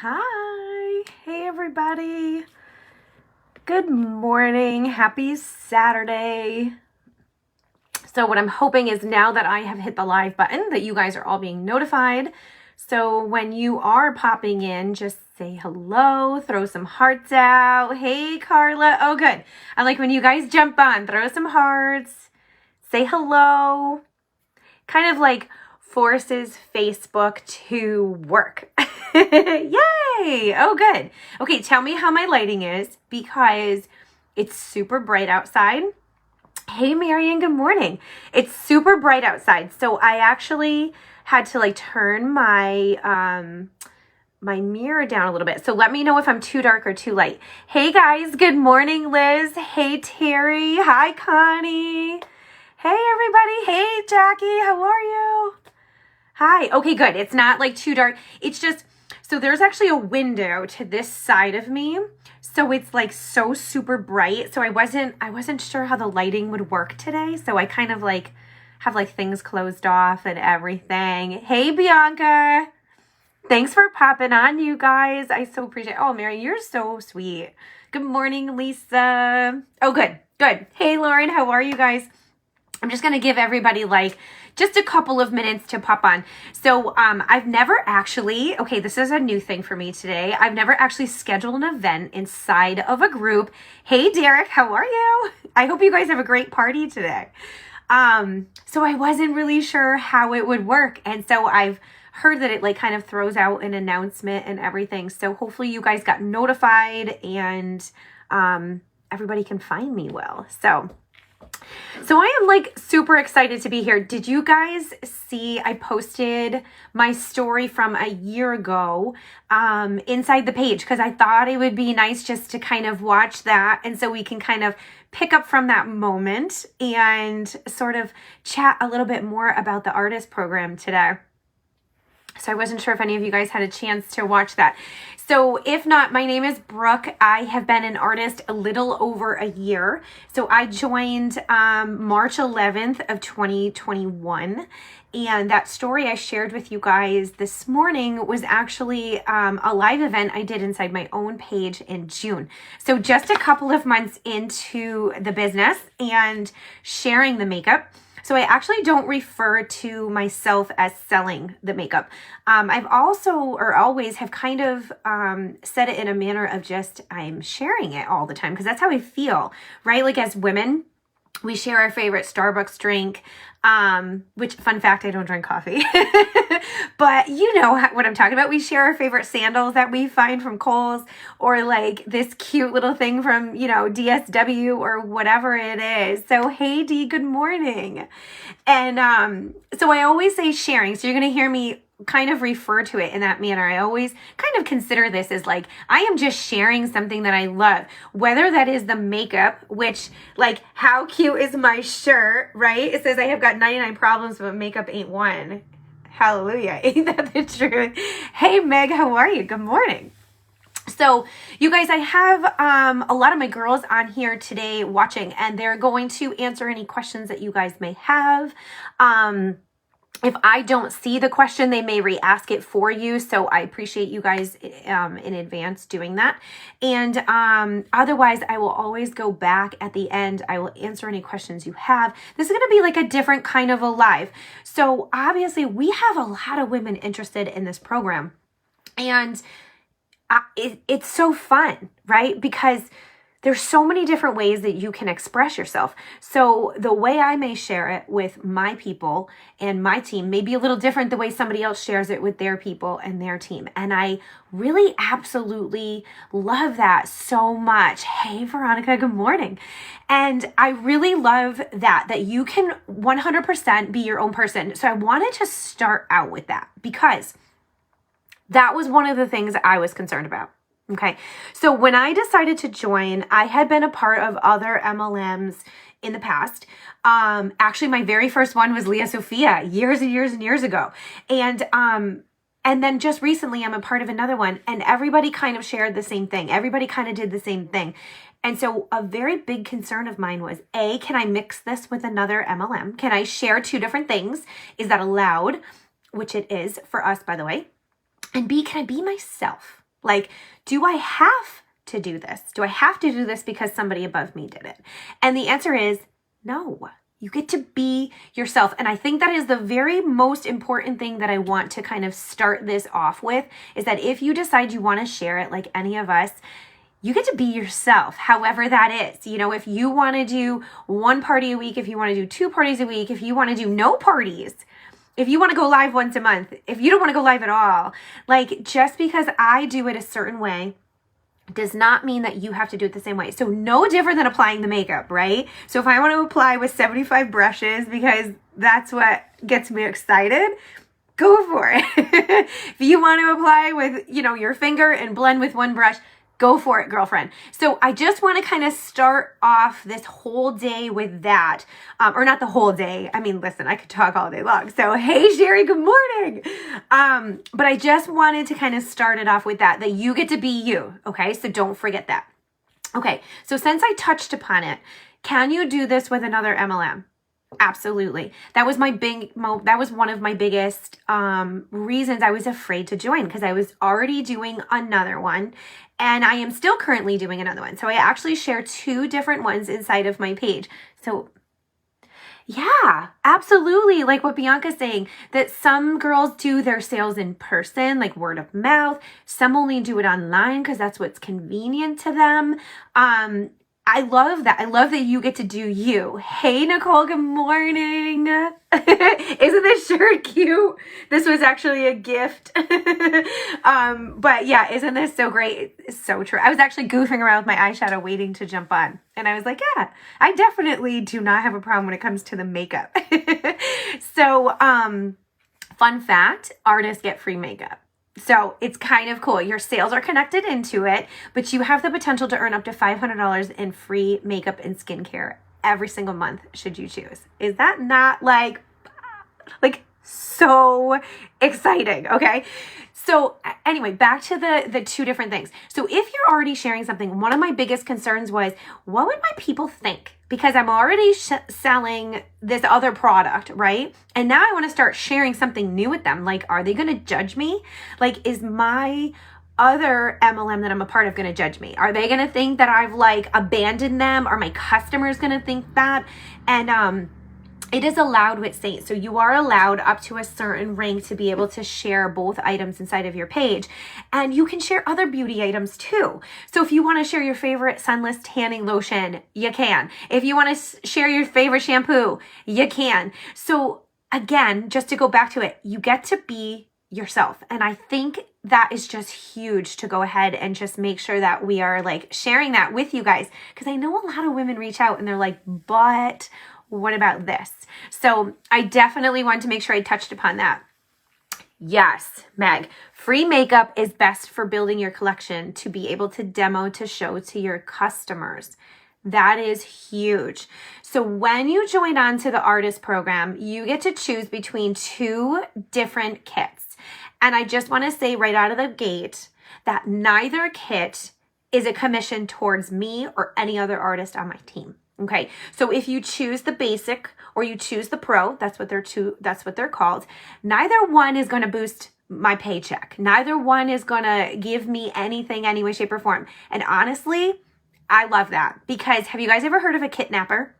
Hi, hey everybody. Good morning. Happy Saturday. So what I'm hoping is now that I have hit the live button that you guys are all being notified. So when you are popping in, just say hello, throw some hearts out. Hey Carla. Oh good. I like when you guys jump on, throw some hearts, say hello. Kind of like forces Facebook to work. Yay! Oh, good. Okay, tell me how my lighting is because it's super bright outside. Hey, Marion, good morning. It's super bright outside. So I actually had to like turn my my mirror down a little bit. So let me know if I'm too dark or too light. Hey guys, good morning, Liz. Hey, Terry. Hi, Connie. Hey, everybody. Hey, Jackie. How are you? Hi. Okay, good. It's not like too dark. It's just, so there's actually a window to this side of me. So it's like so super bright. So I wasn't sure how the lighting would work today. So I kind of like have like things closed off and everything. Hey, Bianca. Thanks for popping on, you guys. I so appreciate it. Oh, Mary, you're so sweet. Good morning, Lisa. Oh, good. Good. Hey, Lauren, how are you guys? I'm just going to give everybody like just a couple of minutes to pop on. So I've never actually, okay, this is a new thing for me today. I've never actually scheduled an event inside of a group. Hey, Derek, how are you? I hope you guys have a great party today. So I wasn't really sure how it would work. And so I've heard that it like kind of throws out an announcement and everything. So hopefully you guys got notified and everybody can find me well. So I am like super excited to be here. Did you guys see I posted my story from a year ago inside the page because I thought it would be nice just to kind of watch that and so we can kind of pick up from that moment and sort of chat a little bit more about the artist program today. So I wasn't sure if any of you guys had a chance to watch that. So if not, my name is Brooke. I have been an artist a little over a year. So I joined March 11th of 2021. And that story I shared with you guys this morning was actually a live event I did inside my own page in June. So just a couple of months into the business and sharing the makeup. So I actually don't refer to myself as selling the makeup. I've also or always have kind of said it in a manner of just I'm sharing it all the time because that's how I feel, right? Like as women, we share our favorite Starbucks drink, which fun fact, I don't drink coffee, but you know what I'm talking about. We share our favorite sandals that we find from Kohl's or like this cute little thing from, you know, DSW or whatever it is. So, hey D, good morning. And, so I always say sharing. So you're going to hear me kind of refer to it in that manner. I always kind of consider this as like, I am just sharing something that I love, whether that is the makeup, which like, how cute is my shirt, right? It says I have got 99 problems, but makeup ain't one. Hallelujah. Ain't that the truth? Hey, Meg, how are you? Good morning. So you guys, I have a lot of my girls on here today watching, and they're going to answer any questions that you guys may have. If I don't see the question, they may re-ask it for you. So I appreciate you guys in advance doing that. And otherwise, I will always go back at the end. I will answer any questions you have. This is going to be like a different kind of a live. So obviously, we have a lot of women interested in this program. And it's so fun, right? Because there's so many different ways that you can express yourself. So the way I may share it with my people and my team may be a little different the way somebody else shares it with their people and their team. And I really absolutely love that so much. Hey, Veronica, good morning. And I really love that you can 100% be your own person. So I wanted to start out with that because that was one of the things I was concerned about. Okay. So when I decided to join, I had been a part of other MLMs in the past. Actually, my very first one was Leah Sophia years and years and years ago. And then just recently I'm a part of another one and everybody kind of shared the same thing. Everybody kind of did the same thing. And so a very big concern of mine was, A, can I mix this with another MLM? Can I share two different things? Is that allowed? Which it is for us, by the way. And B, can I be myself? Like, do I have to do this? Do I have to do this because somebody above me did it? And the answer is no. You get to be yourself. And I think that is the very most important thing that I want to kind of start this off with, is that if you decide you want to share it, like any of us, you get to be yourself, however that is. You know, if you want to do one party a week, if you want to do 2 parties a week, if you want to do no parties, if you want to go live once a month, if you don't want to go live at all, like, just because I do it a certain way does not mean that you have to do it the same way. So no different than applying the makeup, right? So if I want to apply with 75 brushes because that's what gets me excited, go for it. If you want to apply with, you know, your finger and blend with one brush, go for it, girlfriend. So I just want to kind of start off this whole day with that. Or not the whole day. I mean, listen, I could talk all day long. So, hey, Sherry, good morning. But I just wanted to kind of start it off with that you get to be you. Okay, so don't forget that. Okay, so since I touched upon it, can you do this with another MLM? Absolutely. That was one of my biggest reasons I was afraid to join, because I was already doing another one, and I am still currently doing another one. So I actually share 2 different ones inside of my page. So yeah, absolutely. Like what Bianca's saying, that some girls do their sales in person, like word of mouth. Some only do it online because that's what's convenient to them. I love that. I love that you get to do you. Hey, Nicole, good morning. Isn't this shirt cute? This was actually a gift. But yeah, isn't this so great? It's so true. I was actually goofing around with my eyeshadow waiting to jump on. And I was like, yeah, I definitely do not have a problem when it comes to the makeup. So, fun fact, artists get free makeup. So it's kind of cool. Your sales are connected into it, but you have the potential to earn up to $500 in free makeup and skincare every single month, should you choose. Is that not like so exciting? Okay. So anyway, back to the 2 different things. So if you're already sharing something, one of my biggest concerns was, what would my people think? Because I'm already selling this other product, right? And now I want to start sharing something new with them. Like, are they going to judge me? Like, is my other MLM that I'm a part of going to judge me? Are they going to think that I've like abandoned them? Are my customers going to think that? And it is allowed with Seint. So you are allowed up to a certain rank to be able to share both items inside of your page. And you can share other beauty items too. So if you want to share your favorite sunless tanning lotion, you can. If you want to share your favorite shampoo, you can. So again, just to go back to it, you get to be yourself. And I think that is just huge to go ahead and just make sure that we are like sharing that with you guys. Because I know a lot of women reach out and they're like, but what about this? So I definitely want to make sure I touched upon that. Yes, Meg, free makeup is best for building your collection to be able to demo, to show to your customers. That is huge. So when you join on to the artist program, you get to choose between 2 different kits. And I just want to say right out of the gate that neither kit is a commission towards me or any other artist on my team. Okay, so if you choose the basic or you choose the pro, that's what they're called. Neither one is going to boost my paycheck. Neither one is going to give me anything, any way, shape, or form. And honestly, I love that, because have you guys ever heard of a kidnapper?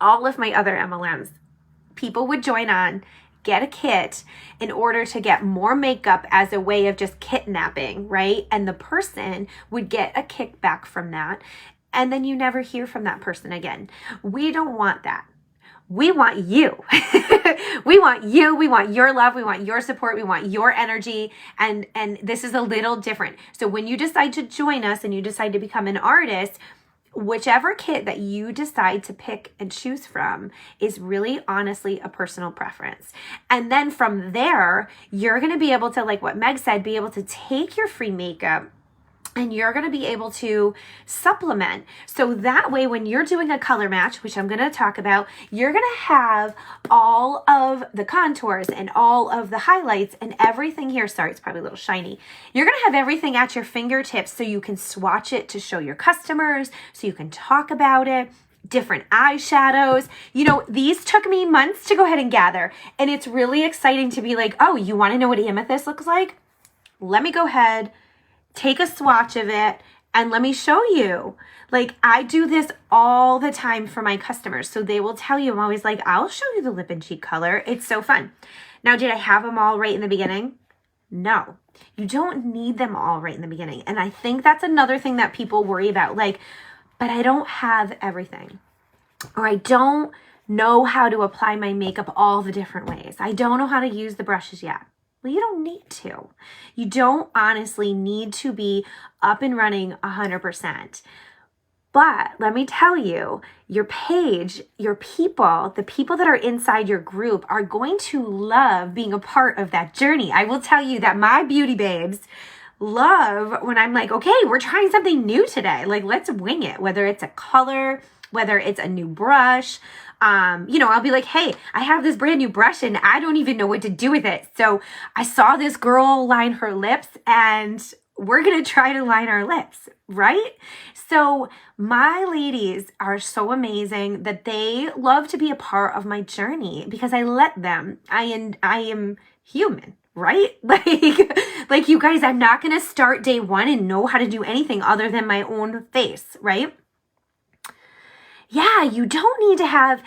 All of my other MLMs, people would join on, get a kit in order to get more makeup as a way of just kidnapping, right? And the person would get a kickback from that. And then you never hear from that person again. We don't want that. We want you. We want you. We want your love. We want your support. We want your energy. And this is a little different. So when you decide to join us and you decide to become an artist, whichever kit that you decide to pick and choose from is really honestly a personal preference. And then from there, you're going to be able to, like what Meg said, be able to take your free makeup and you're going to be able to supplement. So that way, when you're doing a color match, which I'm going to talk about, you're going to have all of the contours and all of the highlights and everything here. Sorry, it's probably a little shiny. You're going to have everything at your fingertips so you can swatch it to show your customers, so you can talk about it. Different eyeshadows. You know, these took me months to go ahead and gather. And it's really exciting to be like, oh, you want to know what amethyst looks like? Let me go ahead take a swatch of it and let me show you. Like, I do this all the time for my customers. So they will tell you, I'm always like, I'll show you the lip and cheek color. It's so fun. Now, did I have them all right in the beginning? No, you don't need them all right in the beginning. And I think that's another thing that people worry about. Like, but I don't have everything, or I don't know how to apply my makeup all the different ways. I don't know how to use the brushes yet. Well, you don't need to. You don't honestly need to be up and running 100%. But let me tell you, your page, your people, the people that are inside your group are going to love being a part of that journey. I will tell you that my beauty babes love when I'm like, okay, we're trying something new today. Like, let's wing it, whether it's a color, whether it's a new brush. I'll be like, hey, I have this brand new brush and I don't even know what to do with it. So I saw this girl line her lips and we're going to try to line our lips, right? So my ladies are so amazing that they love to be a part of my journey because I let them. I am human, right? Like you guys, I'm not going to start day one and know how to do anything other than my own face, right? Yeah, you don't need to have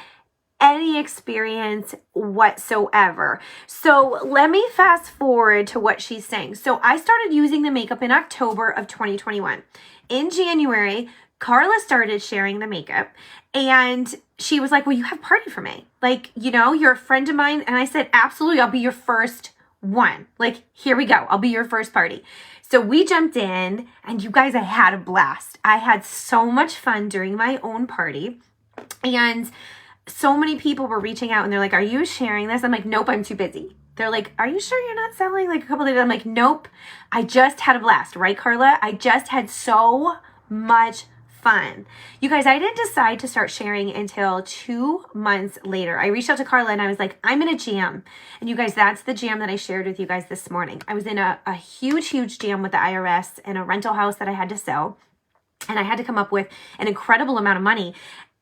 any experience whatsoever. So let me fast forward to what she's saying. So I started using the makeup in October of 2021. In January, Carla started sharing the makeup and she was like, well, you have party for me. Like, you're a friend of mine. And I said, absolutely, I'll be your first one. Like, here we go. I'll be your first party. So we jumped in and you guys, I had a blast. I had so much fun during my own party. And so many people were reaching out and they're like, are you sharing this? I'm like, nope, I'm too busy. They're like, are you sure you're not selling like a couple of days? I'm like, nope, I just had a blast. Right, Carla? I just had so much fun. You guys, I didn't decide to start sharing until 2 months later. I reached out to Carla and I was like, I'm in a jam. And you guys, that's the jam that I shared with you guys this morning. I was in a huge jam with the IRS and a rental house that I had to sell. And I had to come up with an incredible amount of money.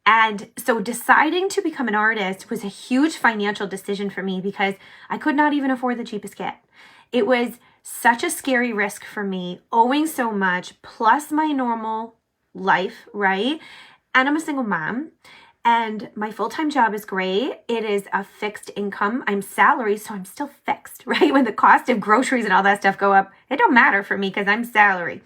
And so deciding to become an artist was a huge financial decision for me because I could not even afford the cheapest kit. It was such a scary risk for me, owing so much, plus my normal life, right? And I'm a single mom and my full-time job is great. It is a fixed income. I'm salary, so I'm still fixed, right? When the cost of groceries and all that stuff go up, it don't matter for me because I'm salary.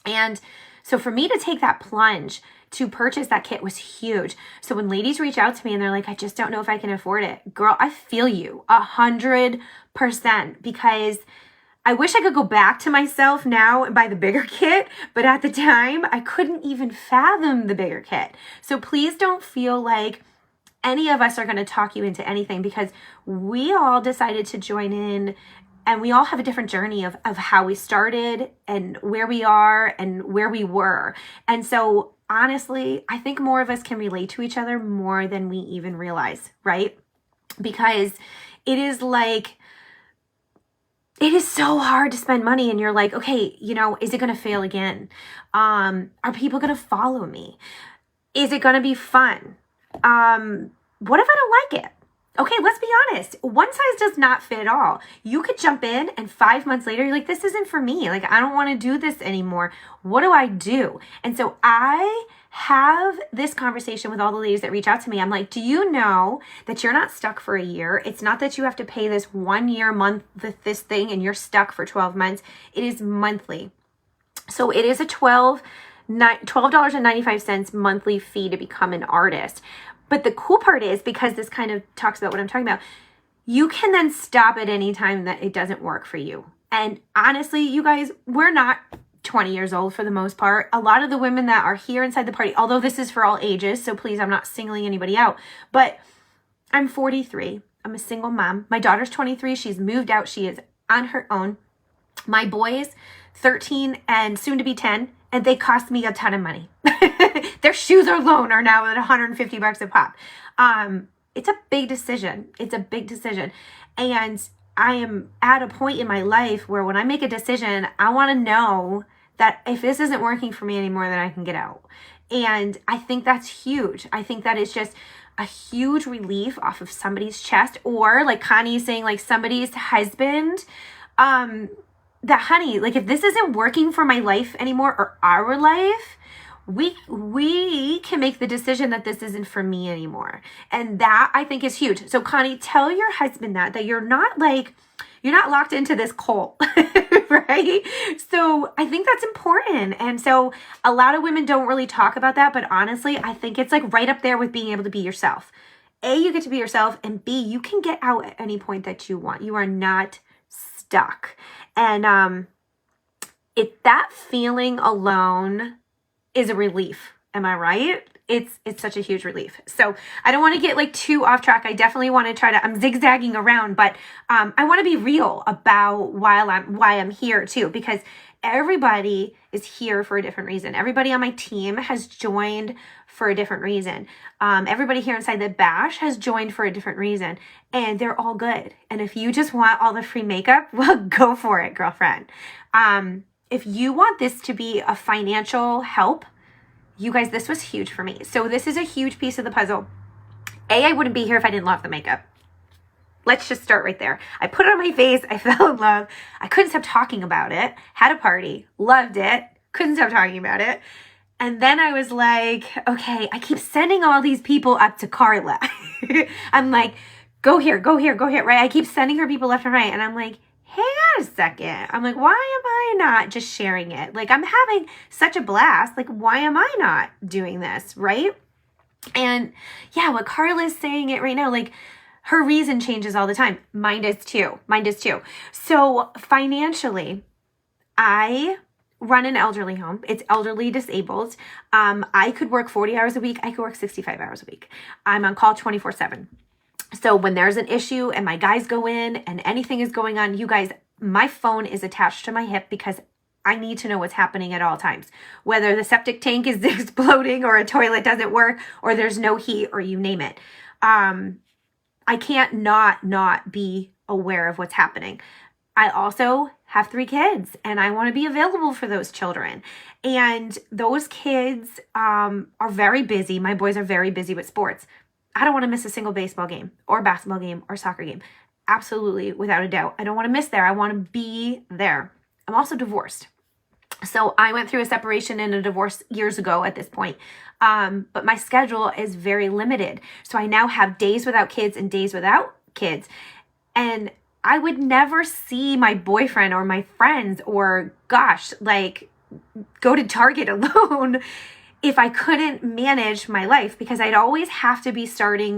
And so for me to take that plunge to purchase that kit was huge. So when ladies reach out to me and they're like, I just don't know if I can afford it. Girl, I feel you 100% because I wish I could go back to myself now and buy the bigger kit, but at the time I couldn't even fathom the bigger kit. So please don't feel like any of us are going to talk you into anything because we all decided to join in and we all have a different journey of how we started and where we are and where we were. And so honestly, I think more of us can relate to each other more than we even realize, right? Because it is so hard to spend money and you're like, okay, is it going to fail again? Are people going to follow me? Is it going to be fun? What if I don't like it? Okay, let's be honest. One size does not fit all. You could jump in and 5 months later, you're like, this isn't for me. Like, I don't want to do this anymore. What do I do? And so I have this conversation with all the ladies that reach out to me. I'm like, do you know that you're not stuck for a year? It's not that you have to pay this 1 year month, this thing, and you're stuck for 12 months. It is monthly. So it is a $12.95 monthly fee to become an artist. But the cool part is, because this kind of talks about what I'm talking about, you can then stop at any time that it doesn't work for you. And honestly, you guys, we're not 20 years old for the most part. A lot of the women that are here inside the party, although this is for all ages, so please, I'm not singling anybody out, but I'm 43. I'm a single mom. My daughter's 23. She's moved out. She is on her own. My boys, 13 and soon to be 10, and they cost me a ton of money. Their shoes alone are now at $150 a pop. It's a big decision. It's a big decision. And I am at a point in my life where when I make a decision, I want to know that if this isn't working for me anymore, then I can get out. And I think that's huge. I think that is just a huge relief off of somebody's chest, or like Connie is saying, like somebody's husband, that, honey, like if this isn't working for my life anymore or our life, we can make the decision that this isn't for me anymore. And that I think is huge. So Connie, tell your husband that you're not locked into this cult, right? So I think that's important. And so a lot of women don't really talk about that, but honestly, I think it's like right up there with being able to be yourself. A, you get to be yourself, and B, you can get out at any point that you want. You are not stuck. And if that feeling alone is a relief, am I right? It's such a huge relief. So I don't want to get like too off track. I definitely want to try to, I'm zigzagging around, but I want to be real about why I'm here too, because everybody is here for a different reason. Everybody on my team has joined for a different reason. Everybody here inside the bash has joined for a different reason, and they're all good. And if you just want all the free makeup, well, go for it, girlfriend. If you want this to be a financial help, you guys, this was huge for me. So this is a huge piece of the puzzle. A, I wouldn't be here if I didn't love the makeup. Let's just start right there. I put it on my face. I fell in love. I couldn't stop talking about it. Had a party. Loved it. Couldn't stop talking about it. And then I was like, okay, I keep sending all these people up to Carla. I'm like, go here, go here, go here, right? I keep sending her people left and right. And I'm like, hang on a second. I'm like, why am I not just sharing it? Like, I'm having such a blast. Like, why am I not doing this, right? And yeah, what Carla's saying it right now, like, her reason changes all the time. Mine does too. So financially, I run an elderly home. It's elderly disabled. I could work 40 hours a week. I could work 65 hours a week. I'm on call 24/7. So when there's an issue and my guys go in and anything is going on, you guys, my phone is attached to my hip because I need to know what's happening at all times. Whether the septic tank is exploding or a toilet doesn't work or there's no heat or you name it. I can't not be aware of what's happening. I also have 3 kids and I want to be available for those children. And those kids are very busy. My boys are very busy with sports. I don't want to miss a single baseball game or basketball game or soccer game. Absolutely, without a doubt. I don't want to miss there. I want to be there. I'm also divorced. So I went through a separation and a divorce years ago at this point. But my schedule is very limited. So I now have days without kids and days without kids. And I would never see my boyfriend or my friends or gosh, like go to Target alone if I couldn't manage my life, because I'd always have to be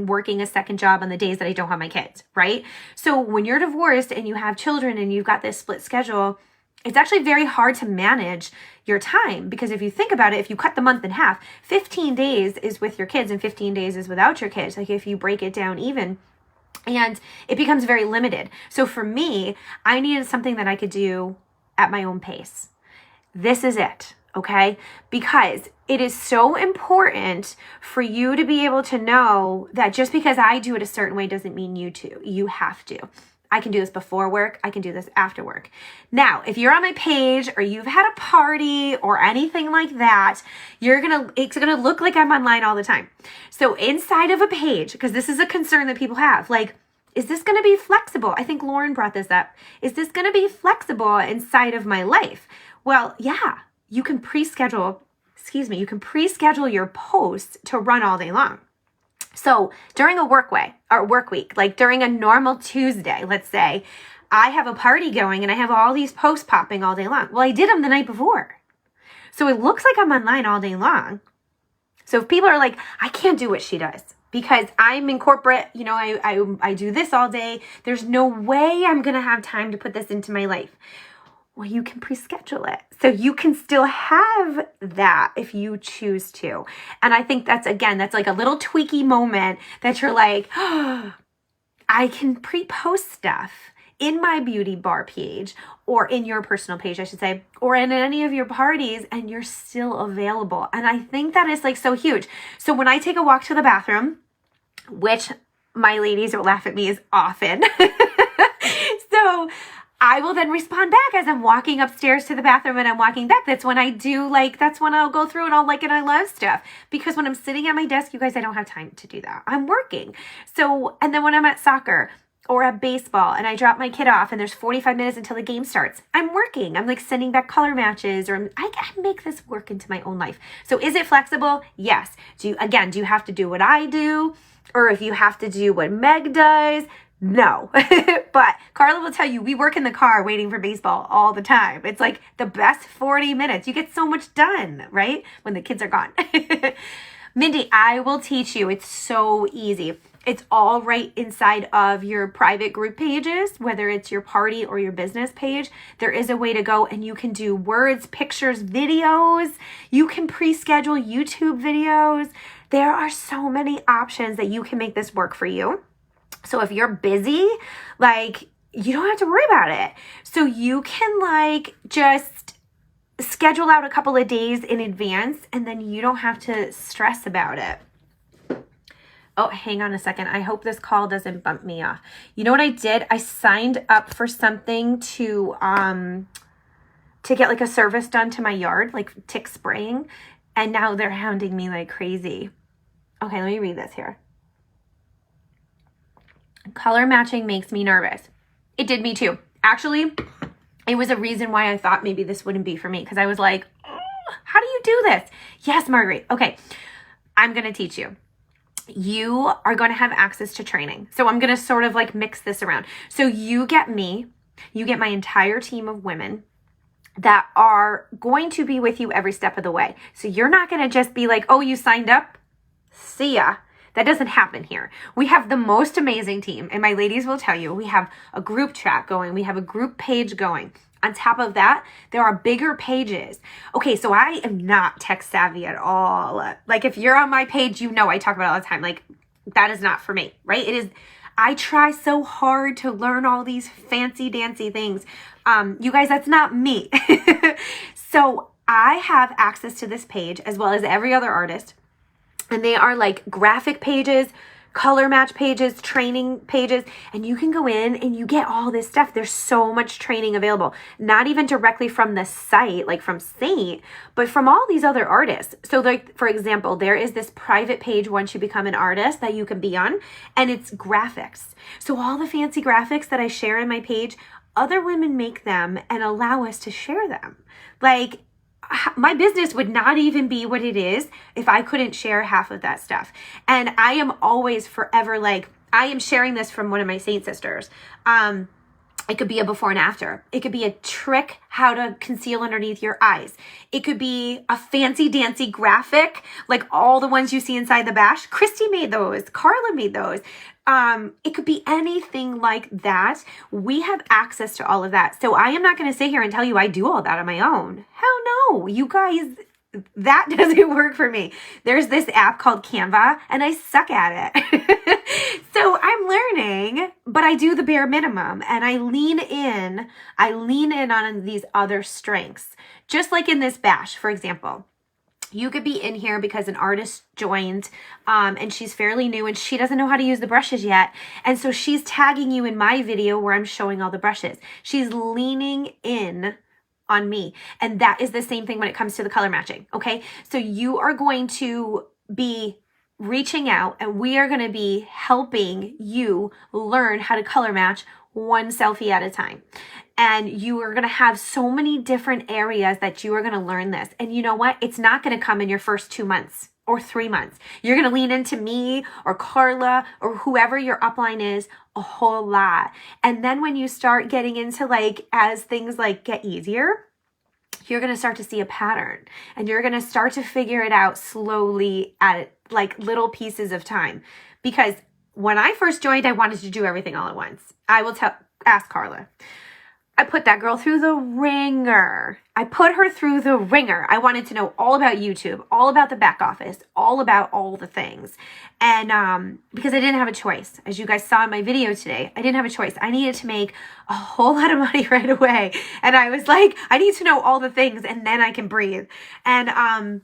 working a second job on the days that I don't have my kids, right? So when you're divorced and you have children and you've got this split schedule, it's actually very hard to manage your time, because if you think about it, if you cut the month in half, 15 days is with your kids and 15 days is without your kids. Like if you break it down even, and it becomes very limited. So for me, I needed something that I could do at my own pace. This is it. Okay? Because it is so important for you to be able to know that just because I do it a certain way doesn't mean you too. You have to. I can do this before work. I can do this after work. Now, if you're on my page or you've had a party or anything like that, it's gonna look like I'm online all the time. So inside of a page, because this is a concern that people have, like, is this gonna be flexible? I think Lauren brought this up. Is this gonna be flexible inside of my life? Well, yeah. You can pre-schedule your posts to run all day long. So during a work week, like during a normal Tuesday, let's say, I have a party going and I have all these posts popping all day long. Well, I did them the night before. So it looks like I'm online all day long. So if people are like, I can't do what she does because I'm in corporate, I do this all day. There's no way I'm going to have time to put this into my life. Well, you can pre-schedule it. So you can still have that if you choose to. And I think that's like a little tweaky moment that you're like, oh, I can pre-post stuff in my beauty bar page or in your personal page, I should say, or in any of your parties, and you're still available. And I think that is like so huge. So when I take a walk to the bathroom, which my ladies will laugh at me is often. So I will then respond back as I'm walking upstairs to the bathroom and I'm walking back. That's when I'll go through and I love stuff. Because when I'm sitting at my desk, you guys, I don't have time to do that. I'm working. So, and then when I'm at soccer or at baseball and I drop my kid off and there's 45 minutes until the game starts, I'm working. I'm like sending back color matches, or I make this work into my own life. So is it flexible? Yes. Do you have to do what I do? Or if you have to do what Meg does? No. But Carla will tell you, we work in the car waiting for baseball all the time. It's like the best 40 minutes. You get so much done, right? When the kids are gone. Mindy, I will teach you. It's so easy. It's all right inside of your private group pages, whether it's your party or your business page. There is a way to go and you can do words, pictures, videos. You can pre-schedule YouTube videos. There are so many options that you can make this work for you. So if you're busy, like, you don't have to worry about it. So you can like just schedule out a couple of days in advance and then you don't have to stress about it. Oh, hang on a second. I hope this call doesn't bump me off. You know what I did? I signed up for something to get like a service done to my yard, like tick spraying. And now they're hounding me like crazy. Okay, let me read this here. Color matching makes me nervous. It did me too. Actually, it was a reason why I thought maybe this wouldn't be for me, because I was like, how do you do this? Yes, Marguerite. Okay, I'm going to teach you. You are going to have access to training. So I'm going to sort of like mix this around. So you get me, you get my entire team of women that are going to be with you every step of the way. So you're not going to just be like, oh, you signed up? See ya. That doesn't happen here. We have the most amazing team. And my ladies will tell you, we have a group chat going. We have a group page going. On top of that, there are bigger pages. Okay, so I am not tech savvy at all. Like if you're on my page, you know I talk about it all the time. Like that is not for me, right? It is. I try so hard to learn all these fancy dancy things. You guys, that's not me. So I have access to this page as well as every other artist. And they are like graphic pages, color match pages, training pages, and you can go in and you get all this stuff. There's so much training available, not even directly from the site, like from Seint, but from all these other artists. So like, for example, there is this private page once you become an artist that you can be on, and it's graphics. So all the fancy graphics that I share in my page, other women make them and allow us to share them. Like, my business would not even be what it is if I couldn't share half of that stuff. And I am always forever like, I am sharing this from one of my Seint sisters. It could be a before and after. It could be a trick how to conceal underneath your eyes. It could be a fancy dancy graphic, like all the ones you see inside the bash. Christy made those. Carla made those. It could be anything like that. We have access to all of that. So I am not going to sit here and tell you I do all that on my own. Hell no, you guys, that doesn't work for me. There's this app called Canva and I suck at it. So I'm learning, but I do the bare minimum and I lean in on these other strengths. Just like in this bash, for example. You could be in here because an artist joined and she's fairly new and she doesn't know how to use the brushes yet. And so she's tagging you in my video where I'm showing all the brushes. She's leaning in on me. And that is the same thing when it comes to the color matching. Okay. So you are going to be reaching out and we are going to be helping you learn how to color match one selfie at a time. And you are going to have so many different areas that you are going to learn this. And you know what? It's not going to come in your first 2 months or 3 months. You're going to lean into me or Carla or whoever your upline is a whole lot. And then when you start getting into like, as things like get easier, you're going to start to see a pattern and you're going to start to figure it out slowly at like little pieces of time. Because when I first joined, I wanted to do everything all at once. I will ask Carla. I put that girl through the ringer. I put her through the ringer. I wanted to know all about YouTube, all about the back office, all about all the things. And because I didn't have a choice. As you guys saw in my video today, I didn't have a choice. I needed to make a whole lot of money right away. And I was like, I need to know all the things and then I can breathe. And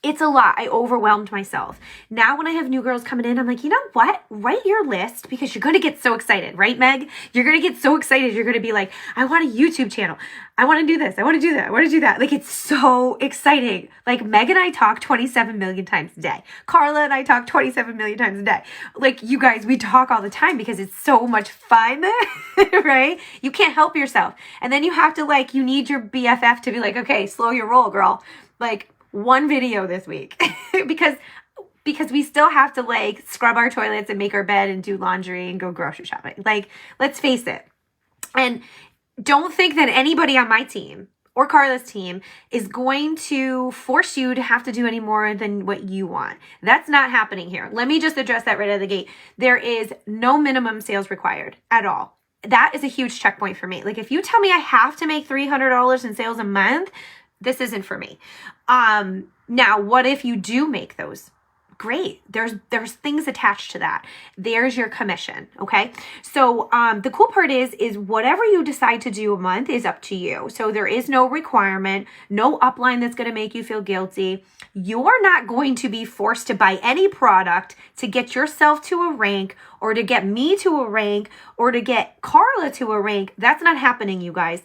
It's a lot. I overwhelmed myself. Now when I have new girls coming in, I'm like, you know what? Write your list, because you're going to get so excited, right, Meg? You're going to get so excited. You're going to be like, I want a YouTube channel. I want to do this. I want to do that. I want to do that. Like, it's so exciting. Like, Meg and I talk 27 million times a day. Carla and I talk 27 million times a day. Like, you guys, we talk all the time because it's so much fun, right? You can't help yourself. And then you have to, like, you need your BFF to be like, okay, slow your roll, girl. Like, one video this week because we still have to, like, scrub our toilets and make our bed and do laundry and go grocery shopping. Like, let's face it. And don't think that anybody on my team or Carla's team is going to force you to have to do any more than what you want. That's not happening here. Let me just address that right out of the gate. There is no minimum sales required at all. That is a huge checkpoint for me. Like, if you tell me I have to make $300 in sales a month, this isn't for me. Now, what if you do make those? Great. There's things attached to that. There's your commission. Okay. So, the cool part is whatever you decide to do a month is up to you. So there is no requirement, no upline that's going to make you feel guilty. You're not going to be forced to buy any product to get yourself to a rank, or to get me to a rank, or to get Carla to a rank. That's not happening, you guys.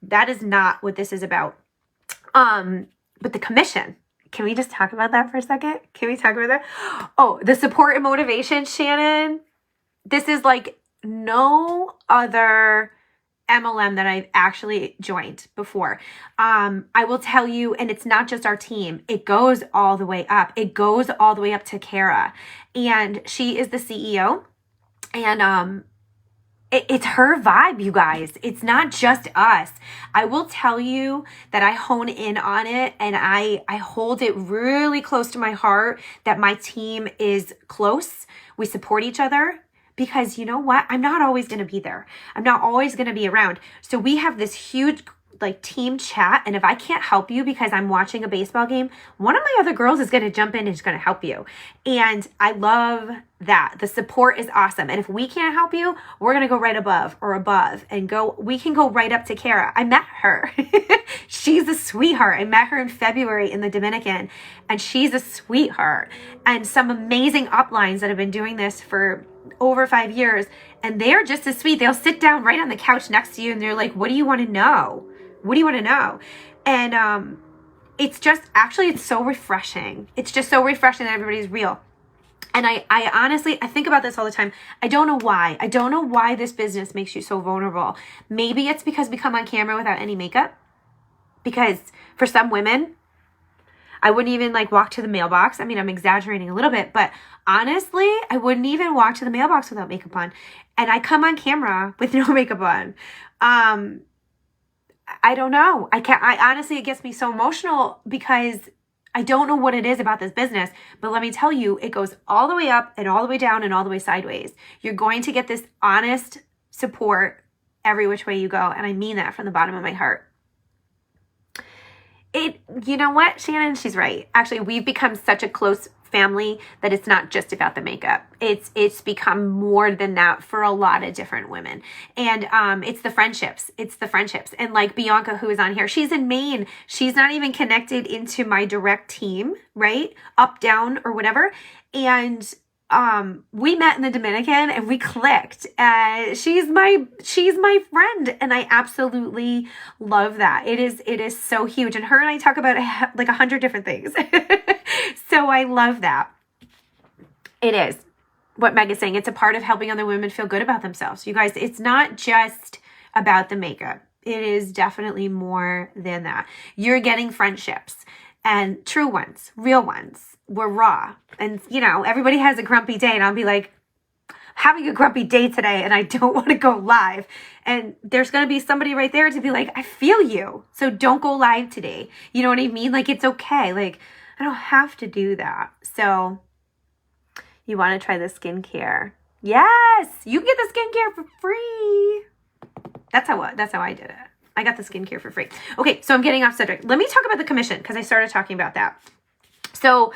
That is not what this is about. But the commission, can we just talk about that for a second? Can we talk about that? Oh, the support and motivation, Shannon. This is like no other MLM that I've actually joined before. I will tell you, and it's not just our team. It goes all the way up. It goes all the way up to Kara, and she is the CEO, and, it's her vibe, you guys. It's not just us. I will tell you that I hone in on it, and I hold it really close to my heart that my team is close. We support each other, because you know what? I'm not always going to be there. I'm not always going to be around. So we have this huge, like, team chat, and if I can't help you because I'm watching a baseball game, one of my other girls is going to jump in and is going to help you. And I love that. The support is awesome. And if we can't help you, we're going to go right above and we can go right up to Kara. I met her. She's a sweetheart. I met her in February in the Dominican, and she's a sweetheart. And some amazing uplines that have been doing this for over 5 years, and they're just as sweet. They'll sit down right on the couch next to you, and they're like, what do you want to know? What do you want to know? And it's just, actually, it's so refreshing. It's just so refreshing that everybody's real. And I honestly, I think about this all the time. I don't know why. I don't know why this business makes you so vulnerable. Maybe it's because we come on camera without any makeup. Because for some women, I wouldn't even, like, walk to the mailbox. I mean, I'm exaggerating a little bit, but honestly, I wouldn't even walk to the mailbox without makeup on. And I come on camera with no makeup on. I don't know. I honestly, it gets me so emotional because I don't know what it is about this business, but let me tell you, it goes all the way up and all the way down and all the way sideways. You're going to get this honest support every which way you go. And I mean that from the bottom of my heart. You know what, Shannon? She's right. Actually, we've become such a close family that it's not just about the makeup. It's become more than that for a lot of different women. And it's the friendships. It's the friendships. And like Bianca, who is on here, she's in Maine. She's not even connected into my direct team, right? Up, down, or whatever. And we met in the Dominican and we clicked. She's my friend, and I absolutely love that. It is so huge. And her and I talk about like 100 different things. So I love that. It is what Meg is saying. It's a part of helping other women feel good about themselves. You guys, it's not just about the makeup. It is definitely more than that. You're getting friendships, and true ones, real ones. We're raw. And, you know, everybody has a grumpy day, and I'll be like, having a grumpy day today and I don't want to go live. And there's going to be somebody right there to be like, I feel you. So don't go live today. You know what I mean? Like, it's okay. Like, I don't have to do that. So you want to try the skincare? Yes, you can get the skincare for free. That's how I did it. I got the skincare for free. Okay, so I'm getting off subject. Let me talk about the commission because I started talking about that. So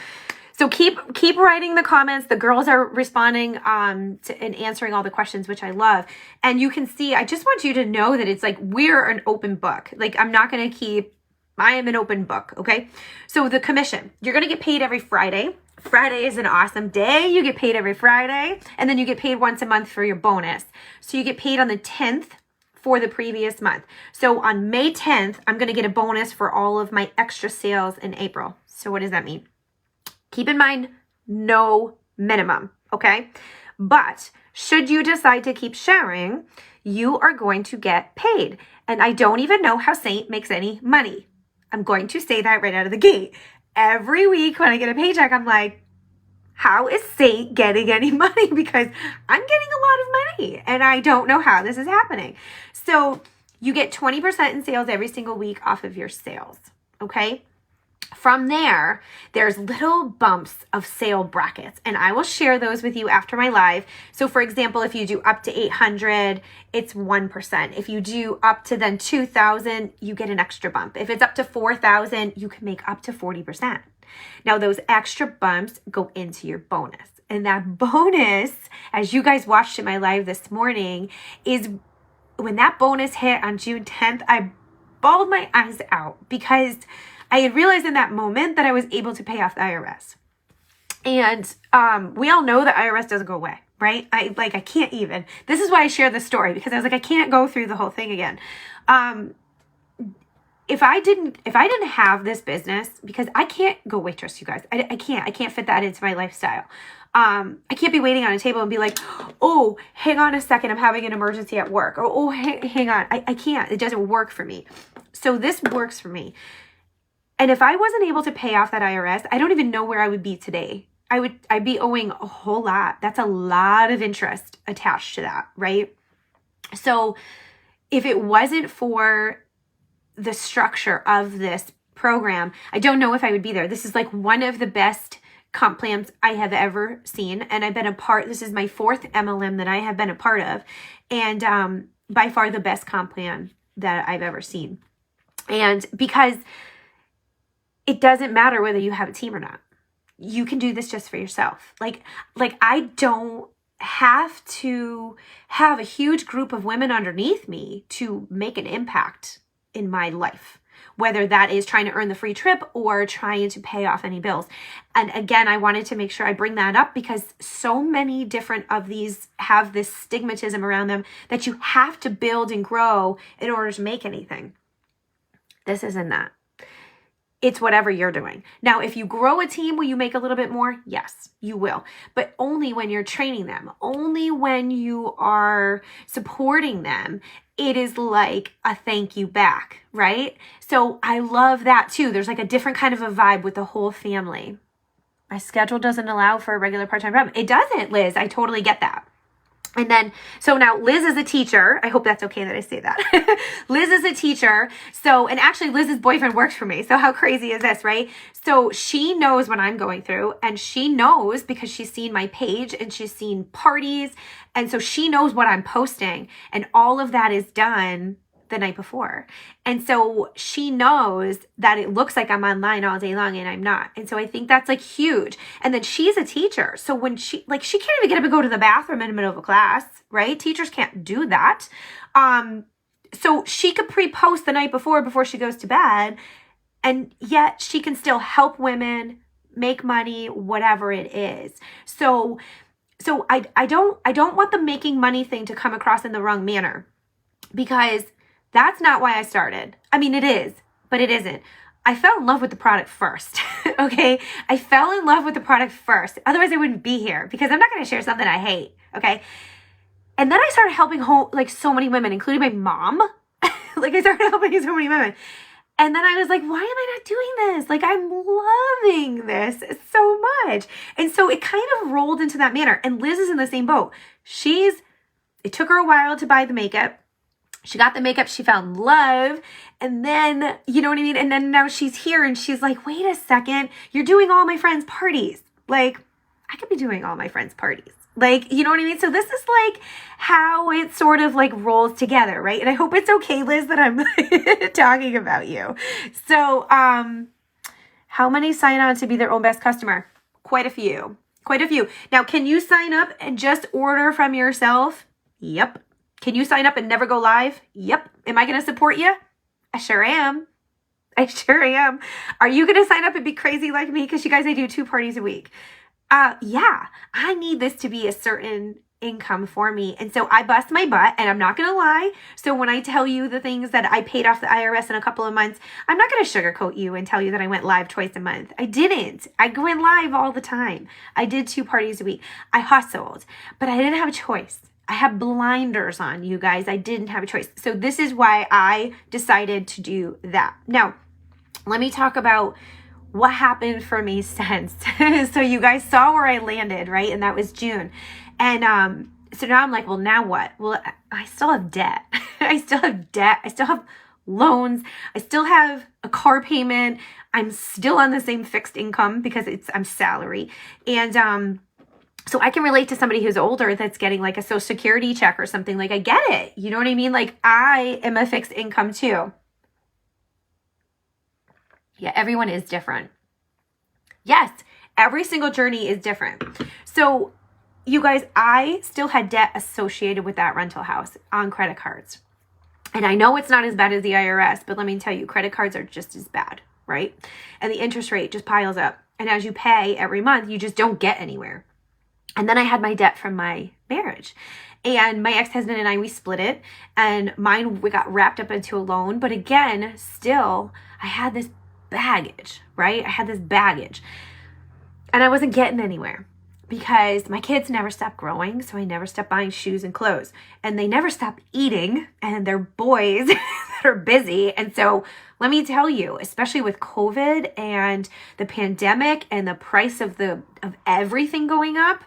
keep writing the comments. The girls are responding and answering all the questions, which I love. And you can see, I just want you to know that it's like we're an open book. Like, I'm not going to keep I am an open book, okay? So the commission, you're going to get paid every Friday. Friday is an awesome day. You get paid every Friday, and then you get paid once a month for your bonus. So you get paid on the 10th for the previous month. So on May 10th, I'm going to get a bonus for all of my extra sales in April. So what does that mean? Keep in mind, no minimum, okay? But should you decide to keep sharing, you are going to get paid. And I don't even know how Seint makes any money. I'm going to say that right out of the gate. Every week when I get a paycheck, I'm like, how is Seint getting any money? Because I'm getting a lot of money and I don't know how this is happening. So you get 20% in sales every single week off of your sales, okay? From there, there's little bumps of sale brackets, and I will share those with you after my live. So for example, if you do up to 800, it's 1%. If you do up to then 2,000, you get an extra bump. If it's up to 4,000, you can make up to 40%. Now those extra bumps go into your bonus. And that bonus, as you guys watched in my live this morning, is when that bonus hit on June 10th, I bawled my eyes out because I had realized in that moment that I was able to pay off the IRS. And we all know the IRS doesn't go away, right? I can't even. This is why I share this story, because I was like, I can't go through the whole thing again. If I didn't have this business, because I can't go waitress, you guys. I can't fit that into my lifestyle. I can't be waiting on a table and be like, oh, hang on a second, I'm having an emergency at work. Or, oh, hang on. I can't. It doesn't work for me. So this works for me. And if I wasn't able to pay off that IRS, I don't even know where I would be today. I'd be owing a whole lot. That's a lot of interest attached to that, right? So if it wasn't for the structure of this program, I don't know if I would be there. This is like one of the best comp plans I have ever seen. And I've been this is my 4th MLM that I have been a part of. And by far the best comp plan that I've ever seen. And because it doesn't matter whether you have a team or not. You can do this just for yourself. Like I don't have to have a huge group of women underneath me to make an impact in my life, whether that is trying to earn the free trip or trying to pay off any bills. And again, I wanted to make sure I bring that up because so many different of these have this stigmatism around them that you have to build and grow in order to make anything. This isn't that. It's whatever you're doing. Now, if you grow a team, will you make a little bit more? Yes, you will. But only when you're training them, only when you are supporting them, it is like a thank you back, right? So I love that too. There's like a different kind of a vibe with the whole family. My schedule doesn't allow for a regular part-time job. It doesn't, Liz. I totally get that. And then, so now Liz is a teacher. I hope that's okay that I say that. Liz is a teacher. So, and actually Liz's boyfriend works for me. So how crazy is this, right? So she knows what I'm going through, and she knows because she's seen my page and she's seen parties. And so she knows what I'm posting, and all of that is done the night before. And so she knows that it looks like I'm online all day long and I'm not. And so I think that's like huge. And then she's a teacher. So when she can't even get up and go to the bathroom in the middle of a class, right? Teachers can't do that. So she could pre-post the night before she goes to bed, and yet she can still help women make money, whatever it is. So I don't want the making money thing to come across in the wrong manner, because that's not why I started. I mean, it is, but it isn't. I fell in love with the product first, okay? I fell in love with the product first. Otherwise, I wouldn't be here, because I'm not going to share something I hate, okay? And then I started helping so many women, including my mom. I started helping so many women. And then I was like, why am I not doing this? Like, I'm loving this so much. And so it kind of rolled into that manner. And Liz is in the same boat. It took her a while to buy the makeup. She got the makeup, she fell in love, and then, you know what I mean? And then now she's here and she's like, wait a second, you're doing all my friends' parties. Like, I could be doing all my friends' parties. Like, you know what I mean? So this is like how it sort of like rolls together, right? And I hope it's okay, Liz, that I'm talking about you. So, how many sign on to be their own best customer? Quite a few. Now, can you sign up and just order from yourself? Yep. Can you sign up and never go live? Yep. Am I going to support you? I sure am. I sure am. Are you going to sign up and be crazy like me? Because you guys, I do 2 parties a week. Yeah, I need this to be a certain income for me. And so I bust my butt, and I'm not going to lie. So when I tell you the things that I paid off the IRS in a couple of months, I'm not going to sugarcoat you and tell you that I went live twice a month. I didn't. I went live all the time. I did 2 parties a week. I hustled, but I didn't have a choice. I have blinders on, you guys. I didn't have a choice. So this is why I decided to do that. Now, let me talk about what happened for me since. So you guys saw where I landed, right? And that was June. And so now I'm like, well, now what? Well, I still have debt. I still have debt. I still have loans. I still have a car payment. I'm still on the same fixed income because I'm salary. And so I can relate to somebody who's older that's getting like a social security check or something. Like, I get it. You know what I mean? Like, I am a fixed income too. Yeah, everyone is different. Yes, every single journey is different. So you guys, I still had debt associated with that rental house on credit cards. And I know it's not as bad as the IRS, but let me tell you, credit cards are just as bad, right? And the interest rate just piles up. And as you pay every month, you just don't get anywhere. And then I had my debt from my marriage. And my ex-husband and I, we split it. And we got wrapped up into a loan. But again, still, I had this baggage, right? I had this baggage. And I wasn't getting anywhere because my kids never stopped growing. So I never stopped buying shoes and clothes. And they never stopped eating. And they're boys that are busy. And so let me tell you, especially with COVID and the pandemic and the price of everything going up,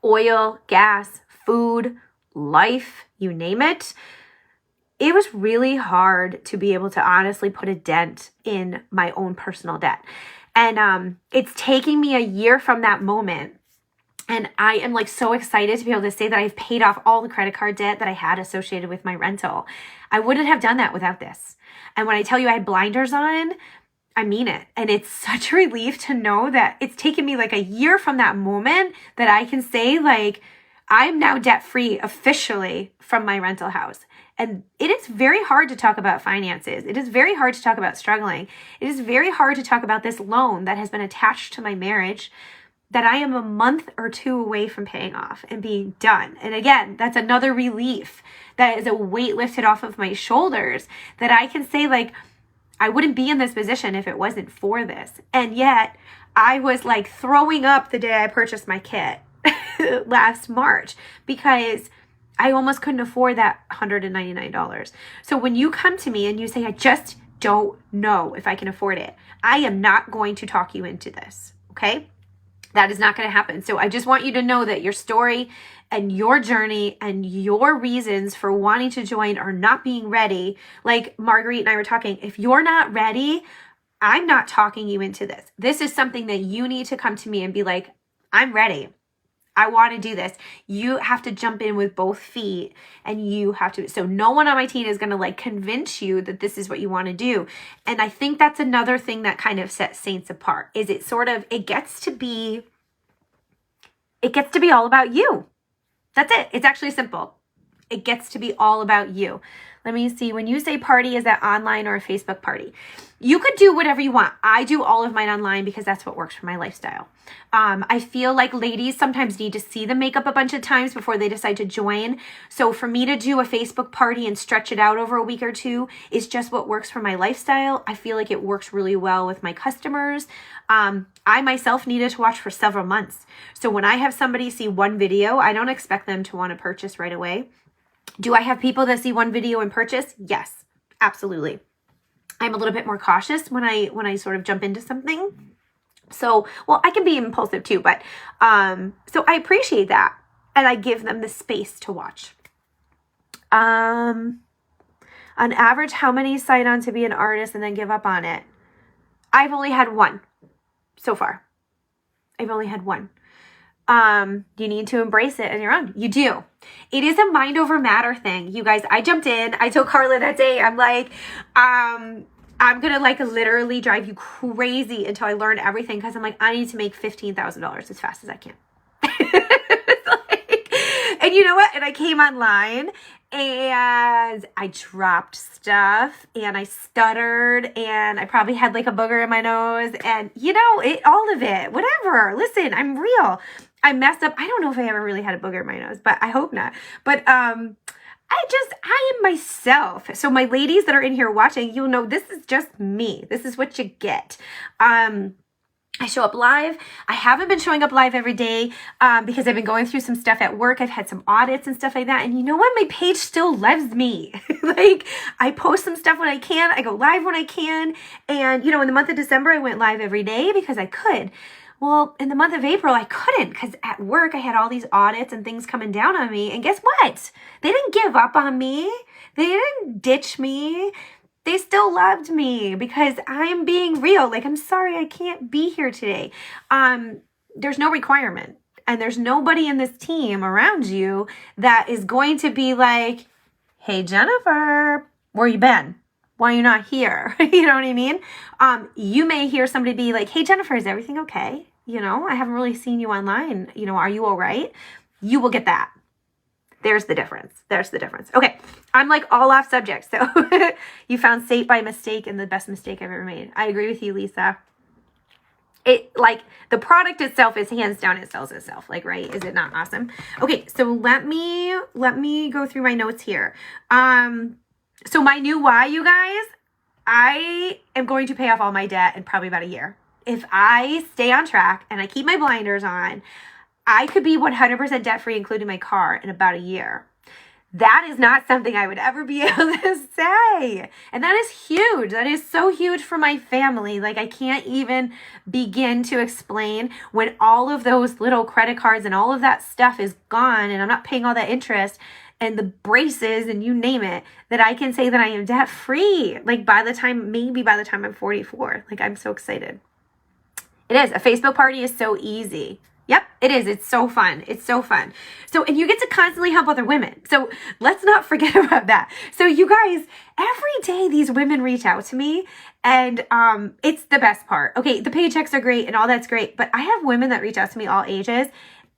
oil, gas, food, life, you name it, it was really hard to be able to honestly put a dent in my own personal debt. And it's taking me a year from that moment. And I am like so excited to be able to say that I've paid off all the credit card debt that I had associated with my rental. I wouldn't have done that without this. And when I tell you I had blinders on, I mean it. And it's such a relief to know that it's taken me like a year from that moment that I can say like, I'm now debt-free officially from my rental house. And it is very hard to talk about finances. It is very hard to talk about struggling. It is very hard to talk about this loan that has been attached to my marriage that I am a month or 2 away from paying off and being done. And again, that's another relief. That is a weight lifted off of my shoulders that I can say like, I wouldn't be in this position if it wasn't for this. And yet I was like throwing up the day I purchased my kit last March because I almost couldn't afford that $199. So when you come to me and you say, I just don't know if I can afford it, I am not going to talk you into this. Okay? That is not going to happen. So I just want you to know that your story and your journey and your reasons for wanting to join or not being ready, like Marguerite and I were talking, if you're not ready, I'm not talking you into this. This is something that you need to come to me and be like, I'm ready. I want to do this. You have to jump in with both feet and you have to. So no one on my team is going to like convince you that this is what you want to do. And I think that's another thing that kind of sets Saints apart is it gets to be all about you. That's it. It's actually simple. It gets to be all about you. Let me see. When you say party, is that online or a Facebook party? You could do whatever you want. I do all of mine online because that's what works for my lifestyle. I feel like ladies sometimes need to see the makeup a bunch of times before they decide to join. So for me to do a Facebook party and stretch it out over a week or 2 is just what works for my lifestyle. I feel like it works really well with my customers. I myself needed to watch for several months. So when I have somebody see one video, I don't expect them to want to purchase right away. Do I have people that see one video and purchase? Yes, absolutely. I'm a little bit more cautious when I sort of jump into something. So, well, I can be impulsive too, but so I appreciate that. And I give them the space to watch. On average, how many sign on to be an artist and then give up on it? I've only had 1 so far. I've only had 1. You need to embrace it on your own. You do. It is a mind over matter thing. You guys, I jumped in. I told Carla that day, I'm like, I'm going to like literally drive you crazy until I learn everything. Because I'm like, I need to make $15,000 as fast as I can. And you know what? And I came online and I dropped stuff and I stuttered and I probably had like a booger in my nose and all of it, whatever. Listen, I'm real. I messed up. I don't know if I ever really had a booger in my nose, but I hope not. But, I am myself. So my ladies that are in here watching, you'll know this is just me. This is what you get. I show up live. I haven't been showing up live every day because I've been going through some stuff at work. I've had some audits and stuff like that. And you know what? My page still loves me. Like, I post some stuff when I can. I go live when I can. And, in the month of December, I went live every day because I could. Well, in the month of April, I couldn't because at work, I had all these audits and things coming down on me. And guess what? They didn't give up on me. They didn't ditch me. They still loved me because I'm being real. Like, I'm sorry I can't be here today. There's no requirement. And there's nobody in this team around you that is going to be like, hey, Jennifer, where you been? Why are you not here? You know what I mean? You may hear somebody be like, hey, Jennifer, is everything okay? I haven't really seen you online. Are you all right? You will get that. There's the difference. There's the difference. Okay. I'm like all off subject. So you found Seint by mistake and the best mistake I've ever made. I agree with you, Lisa. The product itself is hands down, it sells itself. Like, right? Is it not awesome? Okay. So let me go through my notes here. So my new why, you guys, I am going to pay off all my debt in probably about a year. If I stay on track and I keep my blinders on, I could be 100% debt free, including my car, in about a year. That is not something I would ever be able to say. And that is huge. That is so huge for my family. Like, I can't even begin to explain when all of those little credit cards and all of that stuff is gone and I'm not paying all that interest and the braces and you name it, that I can say that I am debt free. Like, maybe by the time I'm 44. Like, I'm so excited. It is. A Facebook party is so easy. Yep, it is. It's so fun. It's so fun. So, and you get to constantly help other women. So let's not forget about that. So you guys, every day these women reach out to me and it's the best part. Okay, the paychecks are great and all that's great. But I have women that reach out to me all ages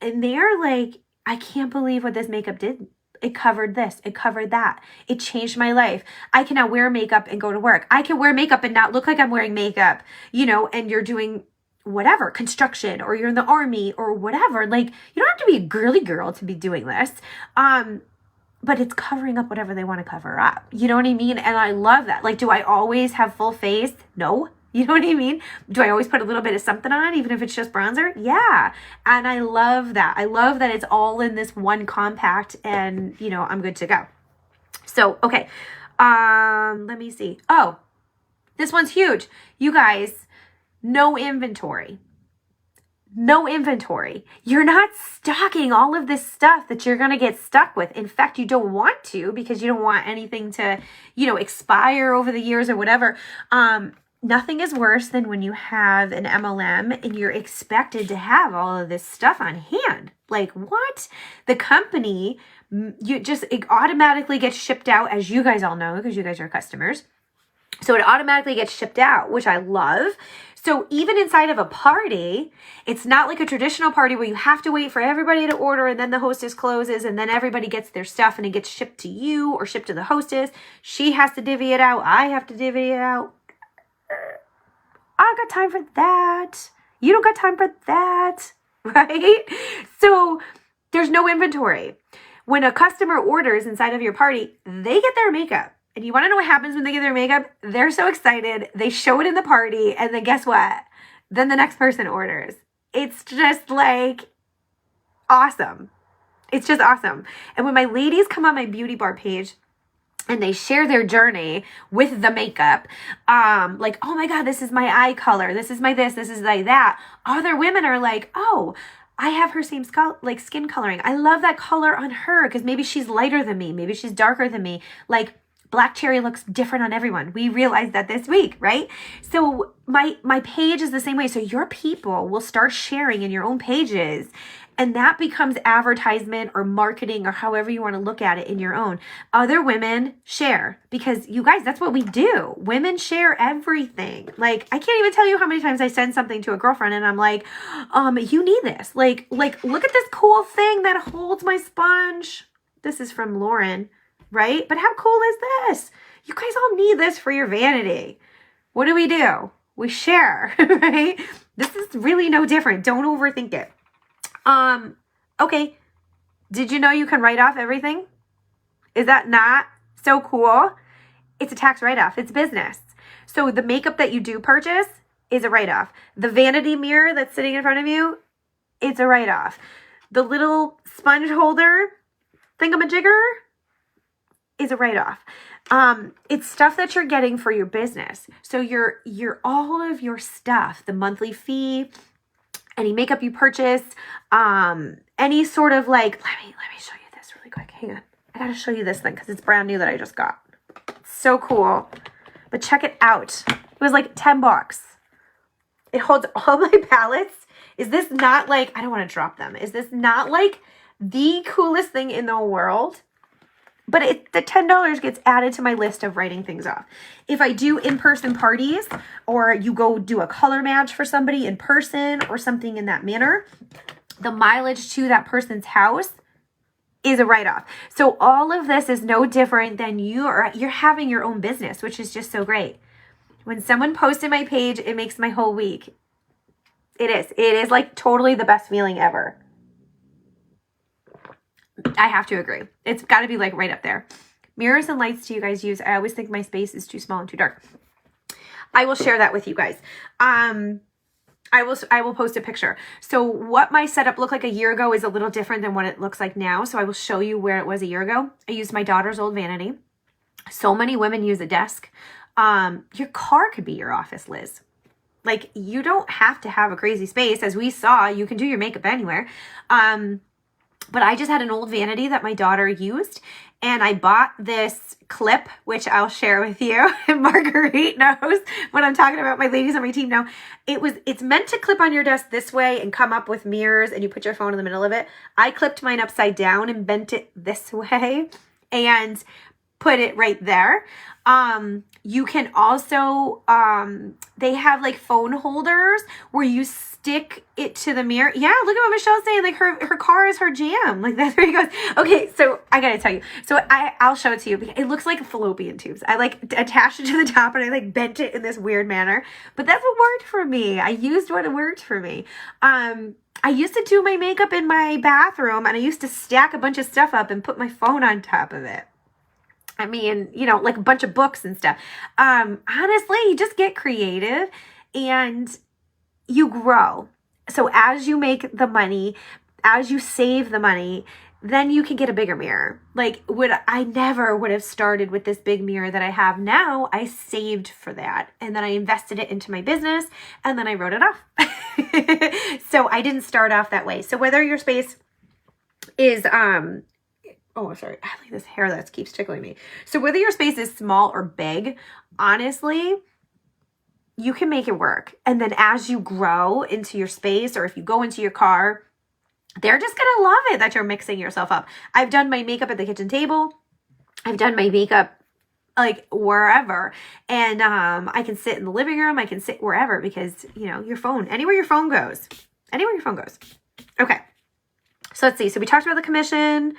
and they're like, I can't believe what this makeup did. It covered this. It covered that. It changed my life. I can now wear makeup and go to work. I can wear makeup and not look like I'm wearing makeup, and you're doing whatever, construction, or you're in the army or whatever. Like, you don't have to be a girly girl to be doing this. But it's covering up whatever they want to cover up. You know what I mean? And I love that. Like, do I always have full face? No. You know what I mean? Do I always put a little bit of something on, even if it's just bronzer? Yeah. And I love that. I love that it's all in this one compact and, I'm good to go. So, okay. Let me see. Oh, this one's huge. You guys, no inventory. No inventory. You're not stocking all of this stuff that you're going to get stuck with. In fact, you don't want to because you don't want anything to, expire over the years or whatever. Nothing is worse than when you have an MLM and you're expected to have all of this stuff on hand. Like, what? The company, it automatically gets shipped out, as you guys all know, because you guys are customers. So it automatically gets shipped out, which I love. So even inside of a party, it's not like a traditional party where you have to wait for everybody to order and then the hostess closes and then everybody gets their stuff and it gets shipped to you or shipped to the hostess. She has to divvy it out. I have to divvy it out. I got time for that. You don't got time for that, right? So there's no inventory. When a customer orders inside of your party, they get their makeup. And you want to know what happens when they get their makeup? They're so excited. They show it in the party. And then guess what? Then the next person orders. It's just like awesome. It's just awesome. And when my ladies come on my beauty bar page, and they share their journey with the makeup, like, oh my God, this is my eye color. This is my this is like that. Other women are like, oh, I have her same skin coloring. I love that color on her because maybe she's lighter than me. Maybe she's darker than me. Like, Black cherry looks different on everyone. We realized that this week, right? So my page is the same way. So your people will start sharing in your own pages, and that becomes advertisement or marketing or however you want to look at it in your own. Other women share, because you guys, that's what we do. Women share everything. Like, I can't even tell you how many times I send something to a girlfriend and I'm like, you need this. Like, look at this cool thing that holds my sponge. This is from Lauren, right? But how cool is this? You guys all need this for your vanity. What do? We share, right? This is really no different. Don't overthink it. Okay. Did you know you can write off everything? Is that not so cool? It's a tax write-off. It's business. So the makeup that you do purchase is a write-off. The vanity mirror that's sitting in front of you, it's a write-off. The little sponge holder thingamajigger is a write-off. It's stuff that you're getting for your business. So your all of your stuff, the monthly fee, any makeup you purchase, any sort of like, let me show you this really quick. Hang on. I gotta show you this thing because it's brand new that I just got. It's so cool. But check it out. It was like $10. It holds all my palettes. Is this not like, I don't want to drop them. Is this not like the coolest thing in the world? But the $10 gets added to my list of writing things off. If I do in-person parties, or you go do a color match for somebody in person or something in that manner, the mileage to that person's house is a write-off. So all of this is no different than you're having your own business, which is just so great. When someone posts in my page, it makes my whole week. It is like totally the best feeling ever. I have to agree. It's got to be like right up there. Mirrors and lights do you guys use? I always think my space is too small and too dark. I will share that with you guys. I will post a picture. So what my setup looked like a year ago is a little different than what it looks like now. So I will show you where it was a year ago. I used my daughter's old vanity. So many women use a desk. Your car could be your office, Liz. Like, you don't have to have a crazy space. As we saw, you can do your makeup anywhere. But I just had an old vanity that my daughter used, and I bought this clip, which I'll share with you. Marguerite knows what I'm talking about. My ladies on my team know. It's meant to clip on your desk this way and come up with mirrors, and you put your phone in the middle of it. I clipped mine upside down and bent it this way and put it right there. You can also, they have like phone holders where you stick it to the mirror. Yeah, look at what Michelle's saying. Like her car is her jam. Like that's where he goes. Okay, so I gotta tell you. So I'll show it to you. It looks like fallopian tubes. I like attached it to the top and I like bent it in this weird manner. But that's what worked for me. I used what worked for me. I used to do my makeup in my bathroom, and I used to stack a bunch of stuff up and put my phone on top of it. I mean, you know, like a bunch of books and stuff. Honestly, you just get creative and you grow. So as you make the money, as you save the money, then you can get a bigger mirror. Like I never would have started with this big mirror that I have now. I saved for that. And then I invested it into my business, and then I wrote it off. So I didn't start off that way. So whether your space is, oh, sorry. I like this hair that keeps tickling me. So whether your space is small or big, honestly, you can make it work. And then as you grow into your space, or if you go into your car, they're just going to love it that you're mixing yourself up. I've done my makeup at the kitchen table. I've done my makeup like wherever. And I can sit in the living room. I can sit wherever, because, you know, your phone, anywhere your phone goes. Anywhere your phone goes. Okay. So let's see. So we talked about the commission.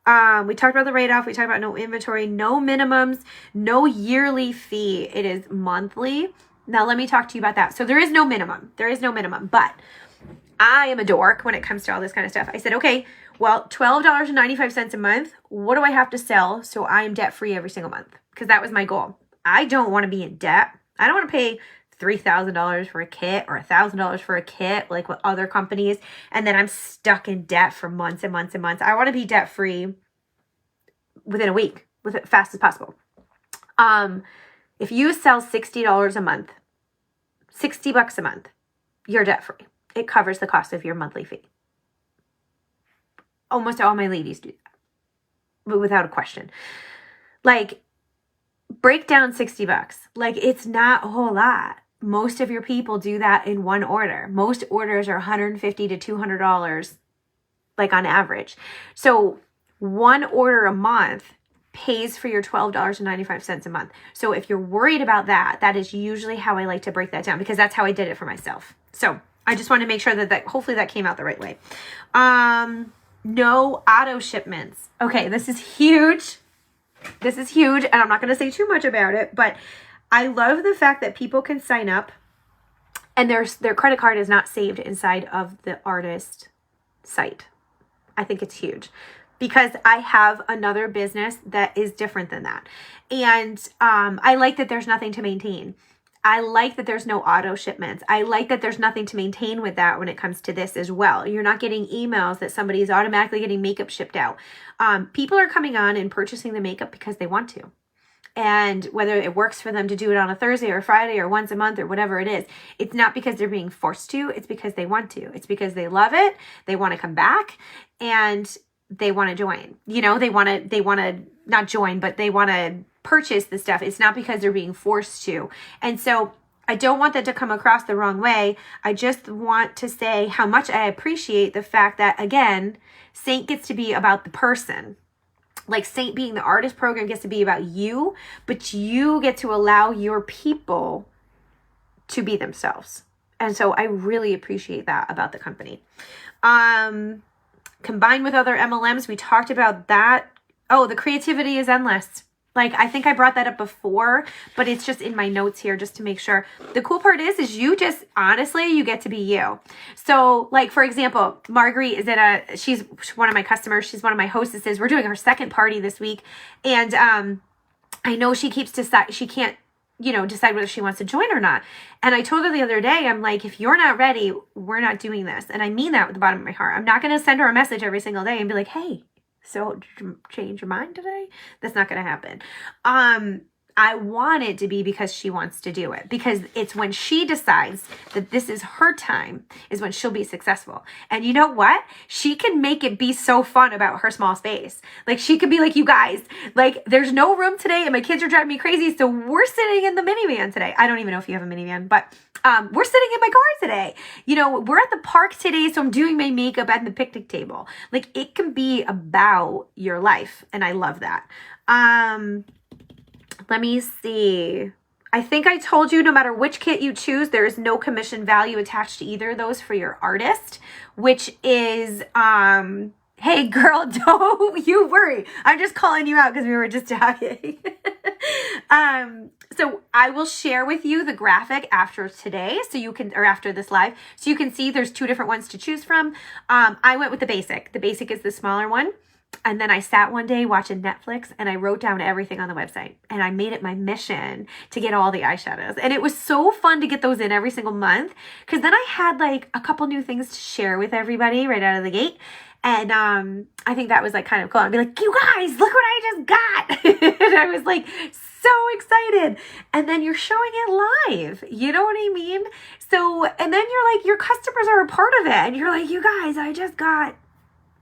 We talked about the write-off. We talked about no inventory, no minimums, no yearly fee. It is monthly. Now let me talk to you about that. So there is no minimum. There is no minimum, but I am a dork when it comes to all this kind of stuff. I said, okay, well, $12.95 a month. What do I have to sell so I am debt-free every single month? Because that was my goal. I don't want to be in debt. I don't want to pay $3,000 for a kit or $1,000 for a kit like with other companies, and then I'm stuck in debt for months and months and months. I want to be debt-free within a week, with it fast as possible. If you sell $60 a month, $60 a month, you're debt-free. It covers the cost of your monthly fee. Almost all my ladies do that, but without a question. Like, break down 60 bucks. Like, it's not a whole lot. Most of your people do that in one order. Most orders are $150 to $200, like on average. So one order a month pays for your $12.95 a month. So if you're worried about that, that is usually how I like to break that down, because that's how I did it for myself. So I just want to make sure that hopefully that came out the right way. No auto shipments. Okay, this is huge. This is huge, and I'm not going to say too much about it, but I love the fact that people can sign up and their credit card is not saved inside of the artist site. I think it's huge, because I have another business that is different than that. And I like that there's nothing to maintain. I like that there's no auto shipments. I like that there's nothing to maintain with that when it comes to this as well. You're not getting emails that somebody is automatically getting makeup shipped out. People are coming on and purchasing the makeup because they want to. And whether it works for them to do it on a Thursday or Friday or once a month or whatever it is, it's not because they're being forced to. It's because they want to. It's because they love it. They want to come back and they want to join. You know, they want to not join, but they want to purchase the stuff. It's not because they're being forced to. And so I don't want that to come across the wrong way. I just want to say how much I appreciate the fact that, again, Seint gets to be about the person. Like, Seint being the artist program gets to be about you, but you get to allow your people to be themselves. And so I really appreciate that about the company. Combined with other MLMs, we talked about that. Oh, the creativity is endless. Like, I think I brought that up before, but it's just in my notes here just to make sure. The cool part is you just, honestly, you get to be you. So, like, for example, Marguerite is she's one of my customers. She's one of my hostesses. We're doing her second party this week. And I know she can't, decide whether she wants to join or not. And I told her the other day, I'm like, if you're not ready, we're not doing this. And I mean that with the bottom of my heart. I'm not going to send her a message every single day and be like, hey, so did you change your mind today? That's not going to happen. I want it to be because she wants to do it, because it's when she decides that this is her time is when she'll be successful. And you know what? She can make it be so fun about her small space. Like, she could be like, you guys, like, there's no room today and my kids are driving me crazy. So we're sitting in the minivan today. I don't even know if you have a minivan, but we're sitting in my car today. You know, we're at the park today, so I'm doing my makeup at the picnic table. Like, it can be about your life. And I love that. Let me see. I think I told you no matter which kit you choose, there is no commission value attached to either of those for your artist, which is, hey girl, don't you worry. I'm just calling you out because we were just talking. So I will share with you the graphic after today, so you can, or after this live, so you can see there's two different ones to choose from. I went with the basic. The basic is the smaller one. And then I sat one day watching Netflix and I wrote down everything on the website and I made it my mission to get all the eyeshadows. And it was so fun to get those in every single month, because then I had like a couple new things to share with everybody right out of the gate. And I think that was like kind of cool. I'd be like, you guys, look what I just got. And I was like so excited. And then you're showing it live. You know what I mean? So, and then you're like, your customers are a part of it. And you're like, you guys, I just got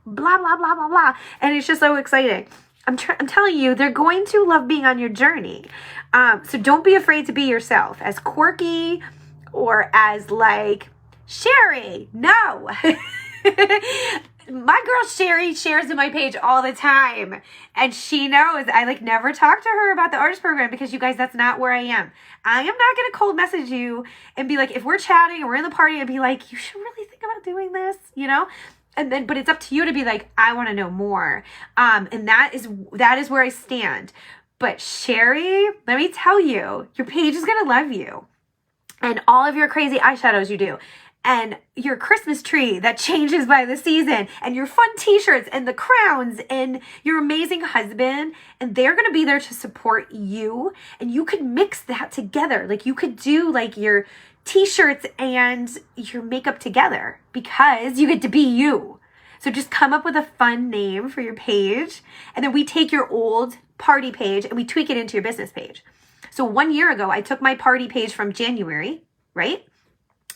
blah, blah, blah, blah, blah. And it's just so exciting. I'm telling you, they're going to love being on your journey. So don't be afraid to be yourself. As quirky or as like, Sherry, no. My girl Sherry shares in my page all the time. And she knows I like never talk to her about the artist program, because you guys, that's not where I am. I am not going to cold message you and be like, if we're chatting and we're in the party, and be like, you should really think about doing this, you know? And then, but it's up to you to be like, I want to know more. And that is where I stand. But Sherry, let me tell you, your page is going to love you. And all of your crazy eyeshadows you do. And your Christmas tree that changes by the season. And your fun t-shirts and the crowns and your amazing husband. And they're going to be there to support you. And you could mix that together. Like, you could do like your t-shirts and your makeup together, because you get to be you. So just come up with a fun name for your page, and then we take your old party page and we tweak it into your business page. So 1 year ago, I took my party page from January, right?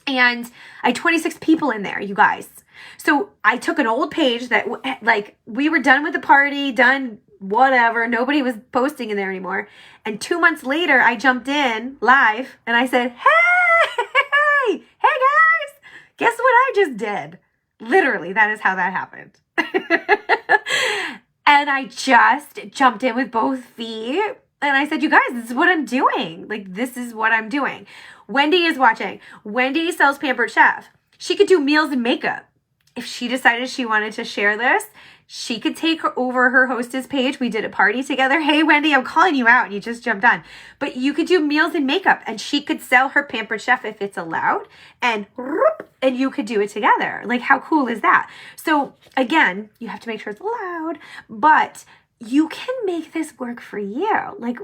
And I had 26 people in there, you guys. So I took an old page that like we were done with the party, done whatever. Nobody was posting in there anymore. And 2 months later, I jumped in live and I said, hey guys, guess what I just did? Literally, that is how that happened. And I just jumped in with both feet. And I said, you guys, this is what I'm doing. Like, this is what I'm doing. Wendy is watching. Wendy sells Pampered Chef. She could do meals and makeup. If she decided she wanted to share this, she could take over her hostess page. We did a party together. Hey, Wendy, I'm calling you out. You just jumped on. But you could do meals and makeup, and she could sell her Pampered Chef if it's allowed, and you could do it together. Like, how cool is that? So again, you have to make sure it's allowed, but you can make this work for you. Like,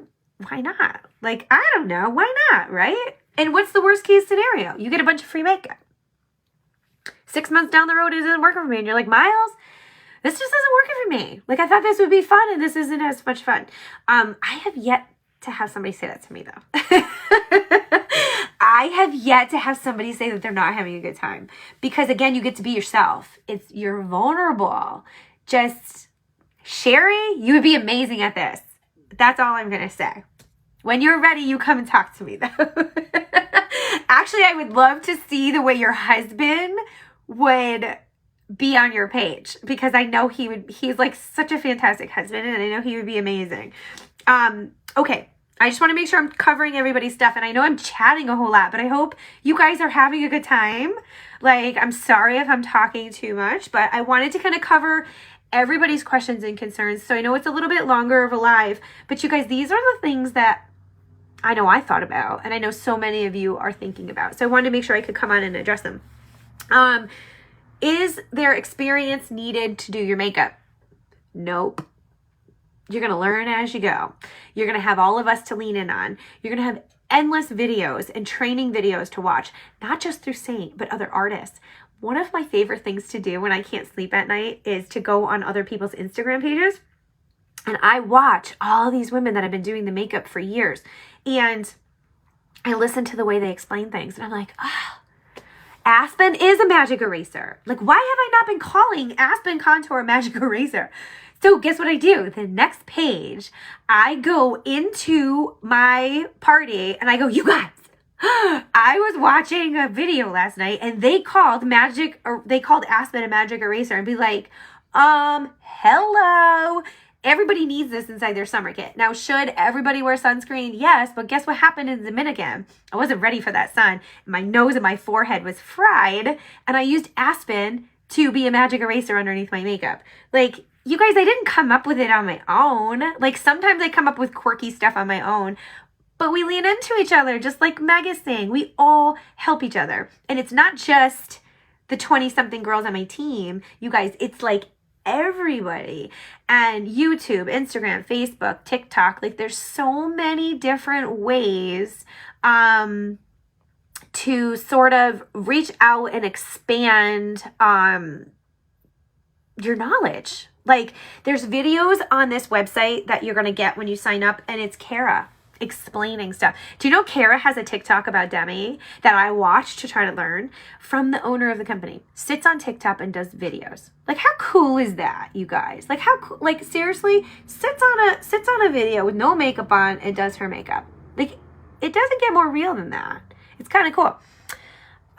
why not? Like, I don't know. Why not, right? And what's the worst case scenario? You get a bunch of free makeup. 6 months down the road, it isn't working for me. And you're like, Miles, this just isn't working for me. Like, I thought this would be fun, and this isn't as much fun. I have yet to have somebody say that to me, though. I have yet to have somebody say that they're not having a good time. Because, again, you get to be yourself. You're vulnerable. Just, Sherry, you would be amazing at this. That's all I'm going to say. When you're ready, you come and talk to me, though. Actually, I would love to see the way your husband would be on your page, because I know he's like such a fantastic husband, and I know he would be amazing. Okay. I just want to make sure I'm covering everybody's stuff, and I know I'm chatting a whole lot, but I hope you guys are having a good time. Like, I'm sorry if I'm talking too much, but I wanted to kind of cover everybody's questions and concerns. So I know it's a little bit longer of a live, but you guys, these are the things that I know I thought about, and I know so many of you are thinking about. So I wanted to make sure I could come on and address them. Is there experience needed to do your makeup? Nope. You're going to learn as you go. You're going to have all of us to lean in on. You're going to have endless videos and training videos to watch, not just through Seint, but other artists. One of my favorite things to do when I can't sleep at night is to go on other people's Instagram pages. And I watch all these women that have been doing the makeup for years. And I listen to the way they explain things. And I'm like, Aspen is a magic eraser. Like, why have I not been calling Aspen Contour a magic eraser? So guess what I do? The next page, I go into my party and I go, you guys, I was watching a video last night and they called Aspen a magic eraser, and be like, hello. Everybody needs this inside their summer kit. Now, should everybody wear sunscreen? Yes, but guess what happened in Dominican? I wasn't ready for that sun. My nose and my forehead was fried, and I used Aspen to be a magic eraser underneath my makeup. Like, you guys, I didn't come up with it on my own. Like, sometimes I come up with quirky stuff on my own, but we lean into each other, just like Meg is saying. We all help each other. And it's not just the 20-something girls on my team. You guys, it's like everybody. And YouTube, Instagram, Facebook, TikTok, like there's so many different ways to sort of reach out and expand your knowledge. Like, there's videos on this website that you're going to get when you sign up, and it's Kara explaining stuff. Do you know Kara has a TikTok about Demi that I watch to try to learn from the owner of the company? Sits on TikTok and does videos. Like, how cool is that, you guys? Like, how cool, like, seriously, sits on a video with no makeup on and does her makeup. Like, it doesn't get more real than that. It's kind of cool.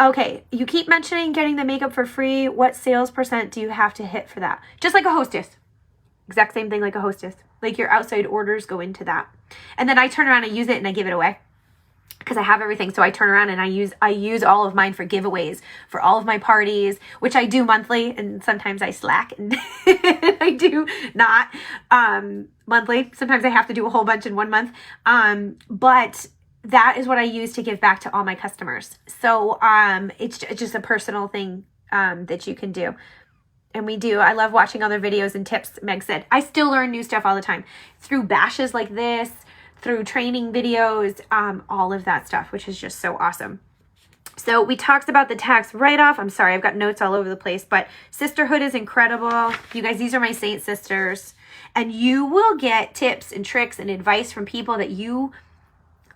Okay, you keep mentioning getting the makeup for free. What sales % do you have to hit for that? Just like a hostess. Exact same thing like a hostess. Like, your outside orders go into that. And then I turn around and use it and I give it away. Because I have everything. So I turn around and I use all of mine for giveaways for all of my parties, which I do monthly, and sometimes I slack and I do not monthly. Sometimes I have to do a whole bunch in 1 month. But that is what I use to give back to all my customers. So it's just a personal thing that you can do. And we do. I love watching other videos and tips. Meg said, I still learn new stuff all the time through bashes like this, through training videos, all of that stuff, which is just so awesome. So we talked about the tax write-off. I'm sorry, I've got notes all over the place, but sisterhood is incredible. You guys, these are my Seint sisters, and you will get tips and tricks and advice from people that you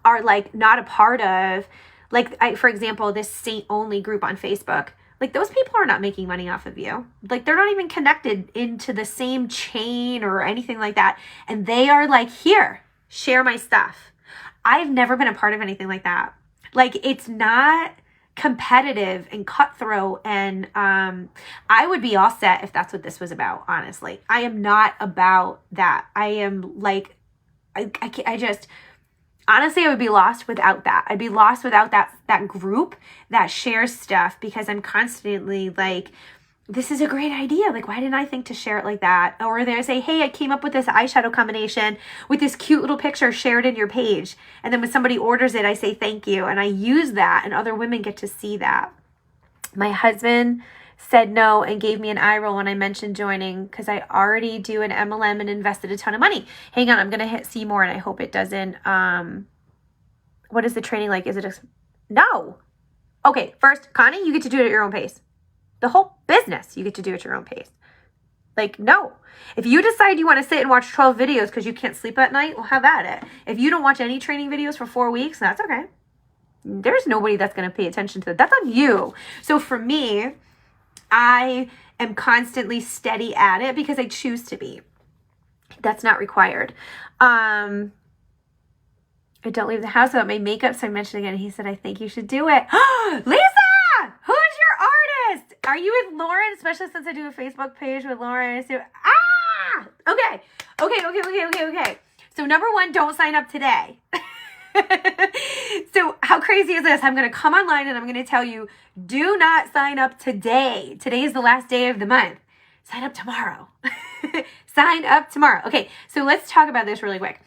are like not a part of. Like, for example, this Seint only group on Facebook. Like, those people are not making money off of you. Like, they're not even connected into the same chain or anything like that. And they are like, here, share my stuff. I've never been a part of anything like that. Like, it's not competitive and cutthroat. And I would be all set if that's what this was about, honestly. I am not about that. I am like, I just... Honestly, I would be lost without that. I'd be lost without that group that shares stuff, because I'm constantly like, this is a great idea. Like, why didn't I think to share it like that? Or they say, hey, I came up with this eyeshadow combination with this cute little picture, shared in your page. And then when somebody orders it, I say thank you. And I use that, and other women get to see that. My husband said no and gave me an eye roll when I mentioned joining, because I already do an MLM and invested a ton of money. Hang on, I'm going to hit see more, and I hope it doesn't. What is the training like? Is it no. Okay, first, Connie, you get to do it at your own pace. The whole business, you get to do it at your own pace. Like, no. If you decide you want to sit and watch 12 videos because you can't sleep at night, well, have at it. If you don't watch any training videos for 4 weeks, that's okay. There's nobody that's going to pay attention to that. That's on you. So for me, I am constantly steady at it because I choose to be. That's not required. I don't leave the house without my makeup, so I mentioned again. He said, I think you should do it. Lisa! Who's your artist? Are you with Lauren? Especially since I do a Facebook page with Lauren. So, okay. So number 1, don't sign up today. So how crazy is this? I'm going to come online and I'm going to tell you, do not sign up today. Today is the last day of the month. Sign up tomorrow. Sign up tomorrow. Okay, so let's talk about this really quick.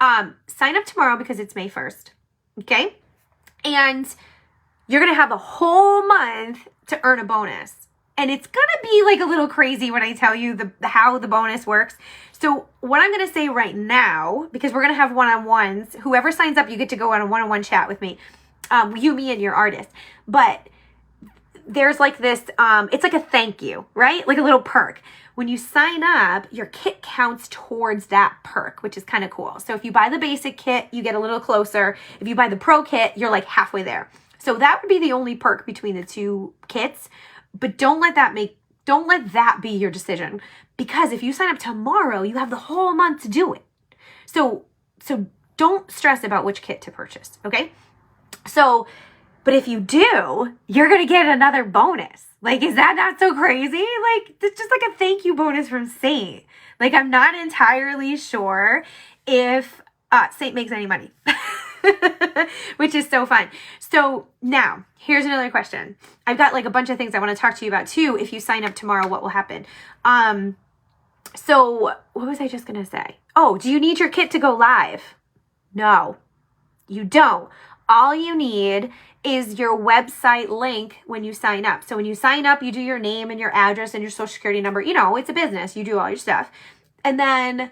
Sign up tomorrow because it's May 1st. Okay? And you're going to have a whole month to earn a bonus. And it's going to be like a little crazy when I tell you how the bonus works. So what I'm going to say right now, because we're going to have one-on-ones, whoever signs up, you get to go on a one-on-one chat with me. You, me, and your artist. But there's like this, it's like a thank you, right? Like a little perk. When you sign up, your kit counts towards that perk, which is kind of cool. So if you buy the basic kit, you get a little closer. If you buy the pro kit, you're like halfway there. So that would be the only perk between the two kits. But don't let that be your decision, because if you sign up tomorrow, you have the whole month to do it. So don't stress about which kit to purchase, okay? So, but if you do, you're going to get another bonus. Like, is that not so crazy? Like, it's just like a thank you bonus from Seint. Like, I'm not entirely sure if Seint makes any money, which is so fun. So now, here's another question. I've got like a bunch of things I want to talk to you about too. If you sign up tomorrow, what will happen? So what was I just going to say? Oh, do you need your kit to go live? No, you don't. All you need is your website link when you sign up. So when you sign up, you do your name and your address and your social security number. You know, it's a business. You do all your stuff. And then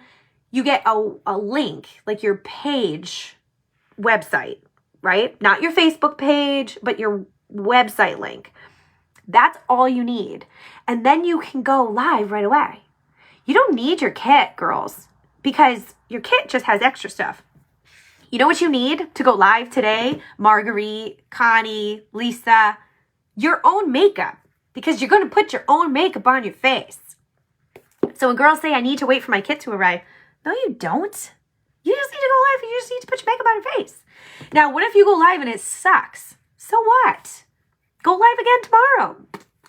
you get a link, like your page website, right? Not your Facebook page, but your website link. That's all you need. And then you can go live right away. You don't need your kit, girls, because your kit just has extra stuff. You know what you need to go live today? Marguerite, Connie, Lisa, your own makeup, because you're going to put your own makeup on your face. So when girls say, I need to wait for my kit to arrive, no, you don't. You just need to go live and you just need to put your makeup on your face. Now, what if you go live and it sucks? So what? Go live again tomorrow.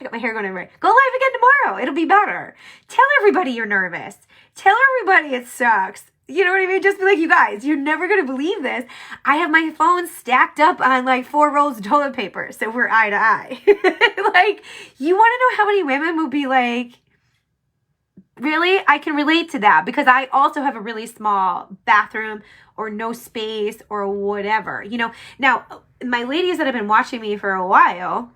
I got my hair going everywhere. Go live again tomorrow. It'll be better. Tell everybody you're nervous. Tell everybody it sucks. You know what I mean? Just be like, you guys, you're never going to believe this. I have my phone stacked up on like 4 rolls of toilet paper. So we're eye to eye. Like, you want to know how many women will be like, really? I can relate to that because I also have a really small bathroom or no space or whatever. You know, now my ladies that have been watching me for a while,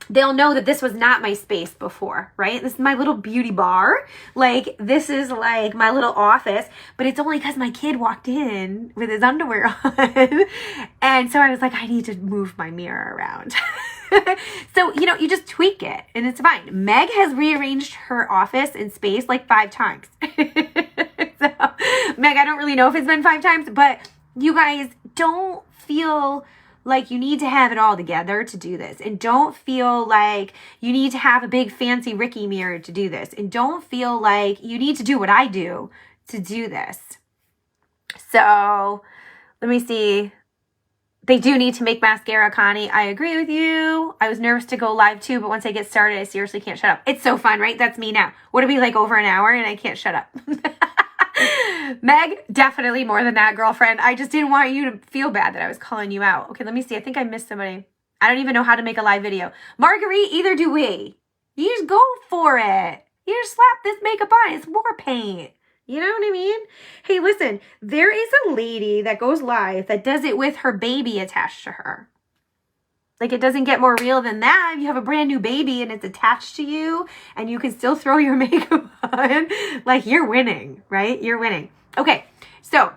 they'll know that this was not my space before, right? This is my little beauty bar. Like, this is like my little office, but it's only because my kid walked in with his underwear on. And so I was like, I need to move my mirror around. So, you know, you just tweak it and it's fine. Meg has rearranged her office and space like 5 times. So, Meg, I don't really know if it's been 5 times, but you guys don't feel like you need to have it all together to do this. And don't feel like you need to have a big fancy Ricky mirror to do this. And don't feel like you need to do what I do to do this. So let me see. They do need to make mascara, Connie. I agree with you. I was nervous to go live too, but once I get started, I seriously can't shut up. It's so fun, right? That's me now. Would it be like over an hour and I can't shut up? Meg, definitely more than that, girlfriend. I just didn't want you to feel bad that I was calling you out. Okay, let me see. I think I missed somebody. I don't even know how to make a live video. Marguerite, either do we. You just go for it. You just slap this makeup on. It's war paint. You know what I mean? Hey, listen, there is a lady that goes live that does it with her baby attached to her. Like, it doesn't get more real than that. You have a brand new baby and it's attached to you and you can still throw your makeup on. Like, you're winning, right? You're winning. Okay, so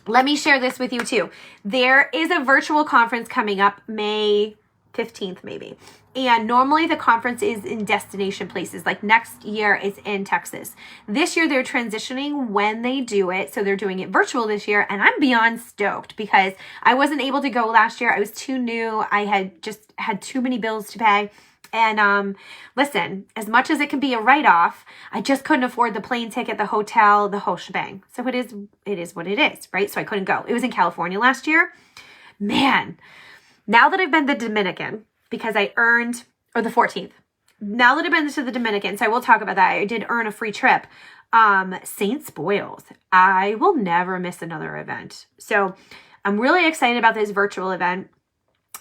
let me share this with you too. There is a virtual conference coming up May 15th, maybe. And normally the conference is in destination places. Like next year it's in Texas. This year they're transitioning when they do it. So they're doing it virtual this year. And I'm beyond stoked because I wasn't able to go last year. I was too new. I had just had too many bills to pay. And listen, as much as it can be a write-off, I just couldn't afford the plane ticket, the hotel, the whole shebang. So it is what it is, right? So I couldn't go. It was in California last year. Man, now that I've been to the Dominican, because I earned, or the 14th. Now that I've been to the Dominican, so I will talk about that. I did earn a free trip. Seint spoils. I will never miss another event. So I'm really excited about this virtual event.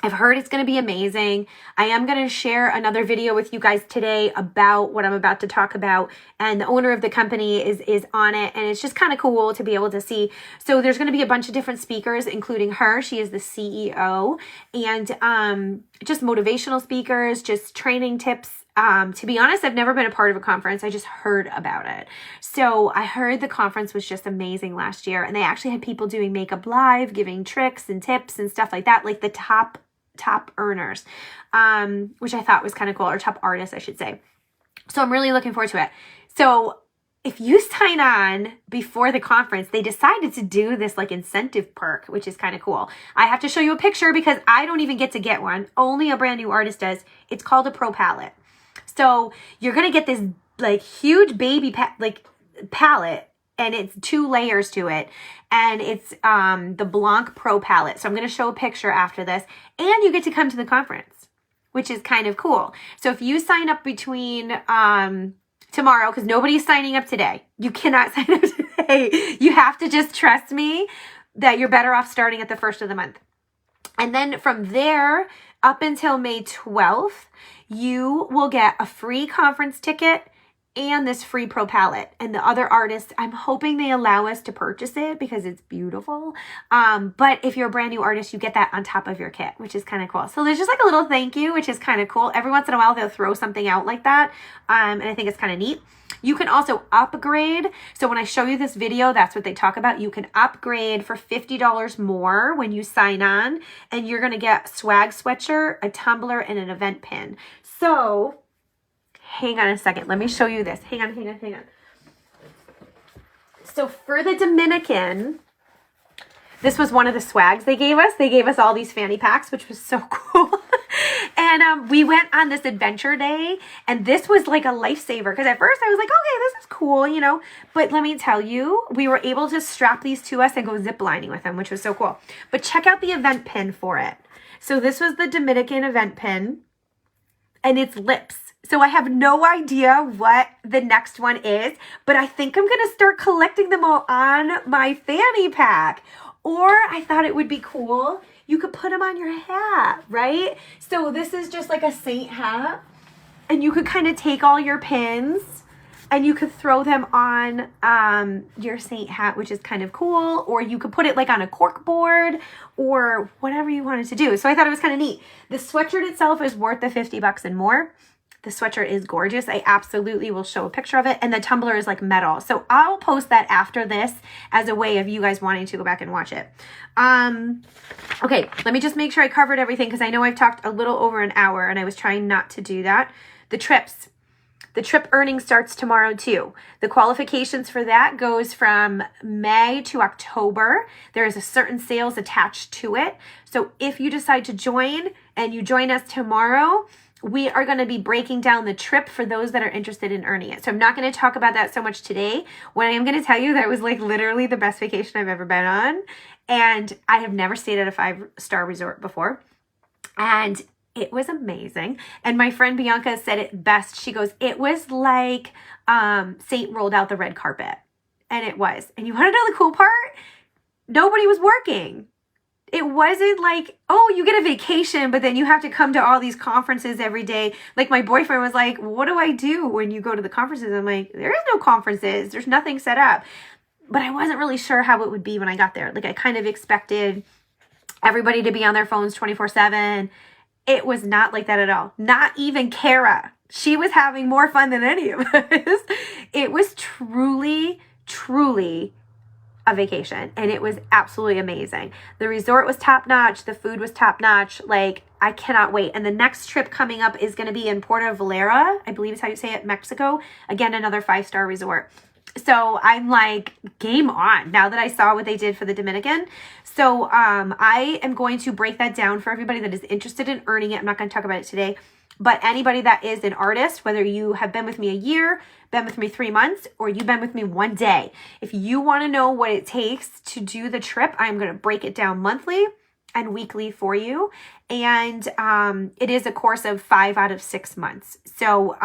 I've heard it's going to be amazing. I am going to share another video with you guys today about what I'm about to talk about. And the owner of the company is on it. And it's just kind of cool to be able to see. So there's going to be a bunch of different speakers, including her. She is the CEO. And just motivational speakers, just training tips. To be honest, I've never been a part of a conference. I just heard about it. So I heard the conference was just amazing last year. And they actually had people doing makeup live, giving tricks and tips and stuff like that. Like the top earners, which I thought was kind of cool, or top artists, I should say. So I'm really looking forward to it. So if you sign on before the conference, they decided to do this like incentive perk, which is kind of cool. I have to show you a picture because I don't even get to get one. Only a brand new artist does. It's called a Pro Palette. So you're going to get this like huge baby palette, and it's 2 layers to it. And it's the Blanc Pro Palette. So I'm going to show a picture after this. And you get to come to the conference, which is kind of cool. So if you sign up between tomorrow, because nobody's signing up today. You cannot sign up today. You have to just trust me that you're better off starting at the 1st of the month. And then from there up until May 12th, you will get a free conference ticket and this free Pro Palette. And the other artists, I'm hoping they allow us to purchase it because it's beautiful. But if you're a brand new artist, you get that on top of your kit, which is kind of cool. So there's just like a little thank you, which is kind of cool. Every once in a while, they'll throw something out like that. And I think it's kind of neat. You can also upgrade. So when I show you this video, that's what they talk about. You can upgrade for $50 more when you sign on. And you're going to get a swag sweatshirt, a tumbler, and an event pin. So hang on a second. Let me show you this. Hang on. So for the Dominican, this was one of the swags they gave us. They gave us all these fanny packs, which was so cool. And we went on this adventure day, and this was like a lifesaver. Because at first I was like, okay, this is cool, you know. But let me tell you, we were able to strap these to us and go zip lining with them, which was so cool. But check out the event pin for it. So this was the Dominican event pin, and it's lips. So I have no idea what the next one is, but I think I'm going to start collecting them all on my fanny pack. Or I thought it would be cool. You could put them on your hat, right? So this is just like a Seint hat, and you could kind of take all your pins and you could throw them on your Seint hat, which is kind of cool. Or you could put it like on a cork board or whatever you wanted to do. So I thought it was kind of neat. The sweatshirt itself is worth the $50 and more. The sweatshirt is gorgeous. I absolutely will show a picture of it. And the tumbler is like metal. So I'll post that after this as a way of you guys wanting to go back and watch it. Okay, let me just make sure I covered everything because I know I've talked a little over an hour and I was trying not to do that. The trips. The trip earning starts tomorrow too. The qualifications for that goes from May to October. There is a certain sales attached to it. So if you decide to join and you join us tomorrow, we are going to be breaking down the trip for those that are interested in earning it. So I'm not going to talk about that so much today. What I am going to tell you, that was like literally the best vacation I've ever been on. And I have never stayed at a 5-star resort before. And it was amazing. And my friend Bianca said it best. She goes, it was like Seint rolled out the red carpet. And it was. And you want to know the cool part? Nobody was working. It wasn't like, oh, you get a vacation, but then you have to come to all these conferences every day. Like my boyfriend was like, what do I do when you go to the conferences? I'm like, there is no conferences. There's nothing set up. But I wasn't really sure how it would be when I got there. Like I kind of expected everybody to be on their phones 24/7. It was not like that at all. Not even Kara. She was having more fun than any of us. It was truly, truly a vacation, and it was absolutely amazing. The resort was top notch. The food was top notch. Like, I cannot wait. And the next trip coming up is going to be in Puerto Vallarta, I believe is how you say it, Mexico. Again, another 5-star resort. So I'm like, game on now that I saw what they did for the Dominican. So I am going to break that down for everybody that is interested in earning it. I'm not going to talk about it today, but anybody that is an artist, whether you have been with me a year, been with me 3 months, or you've been with me 1 day, if you want to know what it takes to do the trip, I'm going to break it down monthly and weekly for you. And it is a course of 5 out of 6 months. So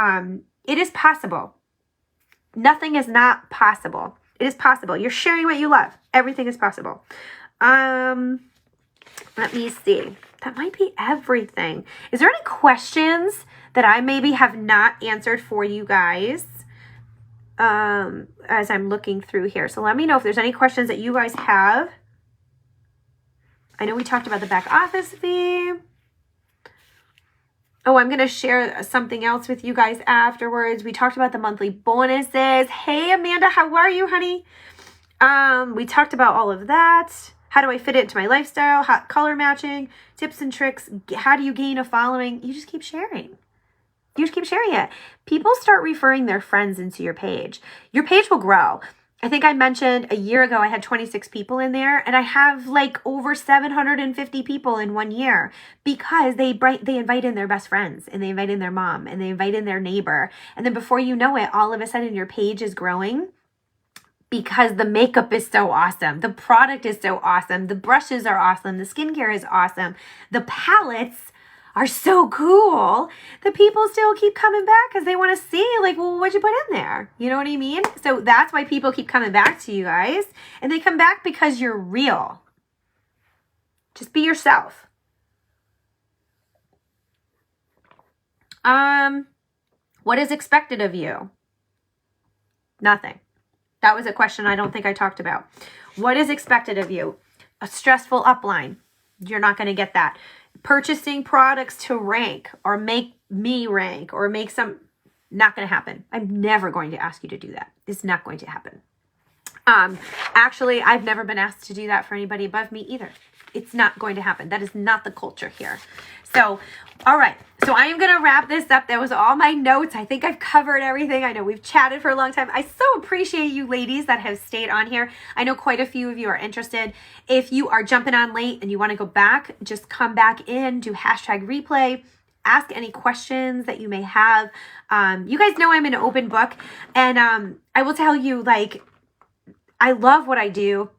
it is possible. Nothing is not possible. It is possible. You're sharing what you love. Everything is possible. Let me see. That might be everything. Is there any questions that I maybe have not answered for you guys as I'm looking through here? So let me know if there's any questions that you guys have. I know we talked about the back office fee. Oh, I'm going to share something else with you guys afterwards. We talked about the monthly bonuses. Hey, Amanda, how are you, honey? We talked about all of that. How do I fit it into my lifestyle? Hot color matching, tips and tricks. How do you gain a following? You just keep sharing. You just keep sharing it. People start referring their friends into your page. Your page will grow. I think I mentioned a year ago I had 26 people in there, and I have like over 750 people in 1 year because they invite in their best friends, and they invite in their mom, and they invite in their neighbor. And then before you know it, all of a sudden your page is growing because the makeup is so awesome. The product is so awesome. The brushes are awesome. The skincare is awesome. The palettes are so cool that people still keep coming back because they want to see, like, well, what'd you put in there? You know what I mean? So that's why people keep coming back to you guys. And they come back because you're real. Just be yourself. What is expected of you? Nothing. That was a question I don't think I talked about. What is expected of you? A stressful upline. You're not going to get that. Purchasing products to rank or make me rank or make some, not going to happen. I'm never going to ask you to do that. It's not going to happen. Actually, I've never been asked to do that for anybody above me either. It's not going to happen. That is not the culture here. So, all right. So I am going to wrap this up. That was all my notes. I think I've covered everything. I know we've chatted for a long time. I so appreciate you ladies that have stayed on here. I know quite a few of you are interested. If you are jumping on late and you want to go back, just come back in, do #replay, ask any questions that you may have. You guys know I'm an open book, and I will tell you, like, I love what I do.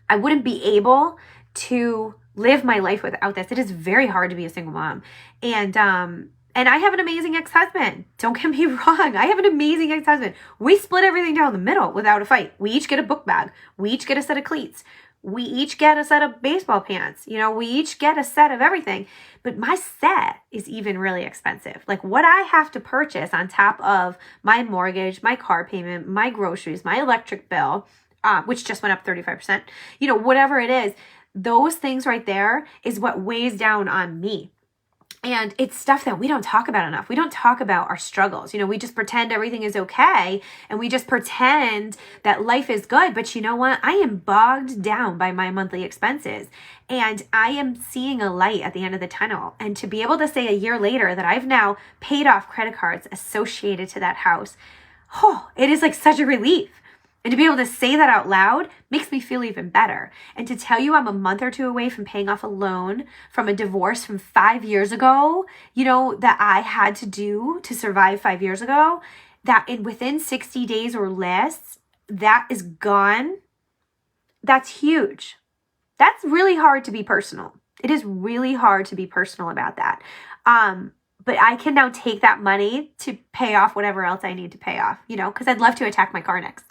I wouldn't be able to live my life without this. It is very hard to be a single mom. And I have an amazing ex-husband. Don't get me wrong. I have an amazing ex-husband. We split everything down the middle without a fight. We each get a book bag. We each get a set of cleats. We each get a set of baseball pants. You know, we each get a set of everything. But my set is even really expensive. Like what I have to purchase on top of my mortgage, my car payment, my groceries, my electric bill, which just went up 35%, you know, whatever it is, those things right there is what weighs down on me. And it's stuff that we don't talk about enough. We don't talk about our struggles. You know, we just pretend everything is okay, and we just pretend that life is good. But you know what? I am bogged down by my monthly expenses, and I am seeing a light at the end of the tunnel. And to be able to say a year later that I've now paid off credit cards associated to that house, oh, it is like such a relief. And to be able to say that out loud makes me feel even better. And to tell you I'm a month or two away from paying off a loan from a divorce from 5 years ago, you know, that I had to do to survive 5 years ago, that within 60 days or less, that is gone. That's huge. That's really hard to be personal. It is really hard to be personal about that. But I can now take that money to pay off whatever else I need to pay off, you know, because I'd love to attack my car next.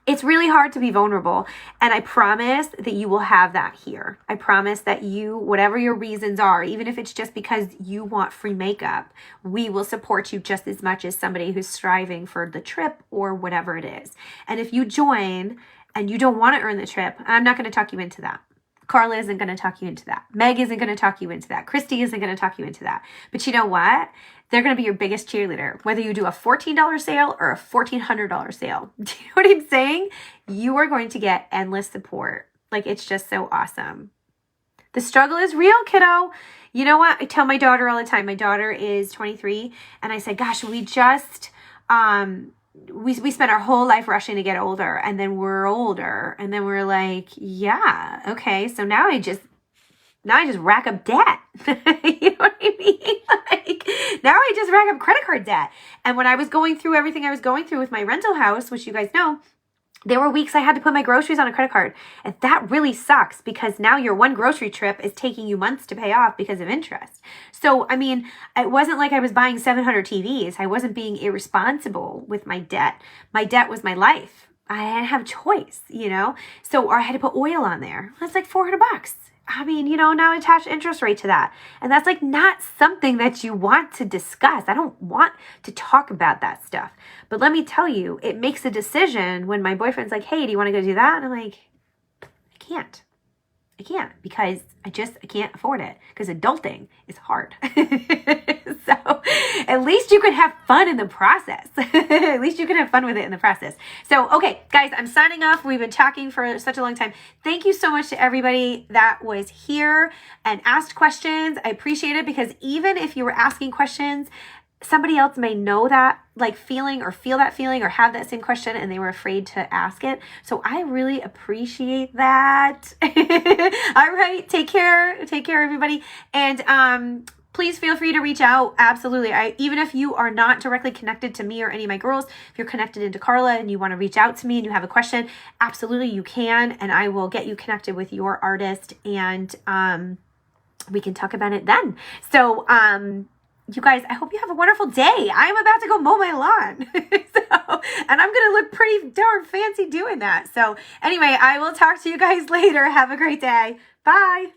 It's really hard to be vulnerable. And I promise that you will have that here. I promise that you, whatever your reasons are, even if it's just because you want free makeup, we will support you just as much as somebody who's striving for the trip or whatever it is. And if you join and you don't want to earn the trip, I'm not going to talk you into that. Carla isn't going to talk you into that. Meg isn't going to talk you into that. Christy isn't going to talk you into that. But you know what? They're going to be your biggest cheerleader, whether you do a $14 sale or a $1,400 sale. Do you know what I'm saying? You are going to get endless support. Like, it's just so awesome. The struggle is real, kiddo. You know what? I tell my daughter all the time. My daughter is 23, and I say, gosh, we just... we spent our whole life rushing to get older, and then we're older, and then we're like, yeah, okay, so now I just rack up debt. You know what I mean? Like, now I just rack up credit card debt. And when I was going through everything I was going through with my rental house, which you guys know, there were weeks I had to put my groceries on a credit card. And that really sucks, because now your one grocery trip is taking you months to pay off because of interest. So, I mean, it wasn't like I was buying 700 TVs. I wasn't being irresponsible with my debt. My debt was my life. I didn't have a choice, you know? So, or I had to put oil on there. That's like $400. I mean, you know, now attach interest rate to that. And that's like not something that you want to discuss. I don't want to talk about that stuff. But let me tell you, it makes a decision when my boyfriend's like, hey, do you want to go do that? And I'm like, I can't, because I can't afford it, because adulting is hard. So at least you can have fun in the process. At least you can have fun with it in the process. So, okay, guys, I'm signing off. We've been talking for such a long time. Thank you so much to everybody that was here and asked questions. I appreciate it, because even if you were asking questions, somebody else may know that like feeling or feel that feeling or have that same question, and they were afraid to ask it. So I really appreciate that. All right. Take care. Take care, everybody. And, please feel free to reach out. Absolutely. Even if you are not directly connected to me or any of my girls, if you're connected into Carla and you want to reach out to me and you have a question, absolutely you can. And I will get you connected with your artist, and, we can talk about it then. So, you guys, I hope you have a wonderful day. I'm about to go mow my lawn. And I'm going to look pretty darn fancy doing that. So anyway, I will talk to you guys later. Have a great day. Bye.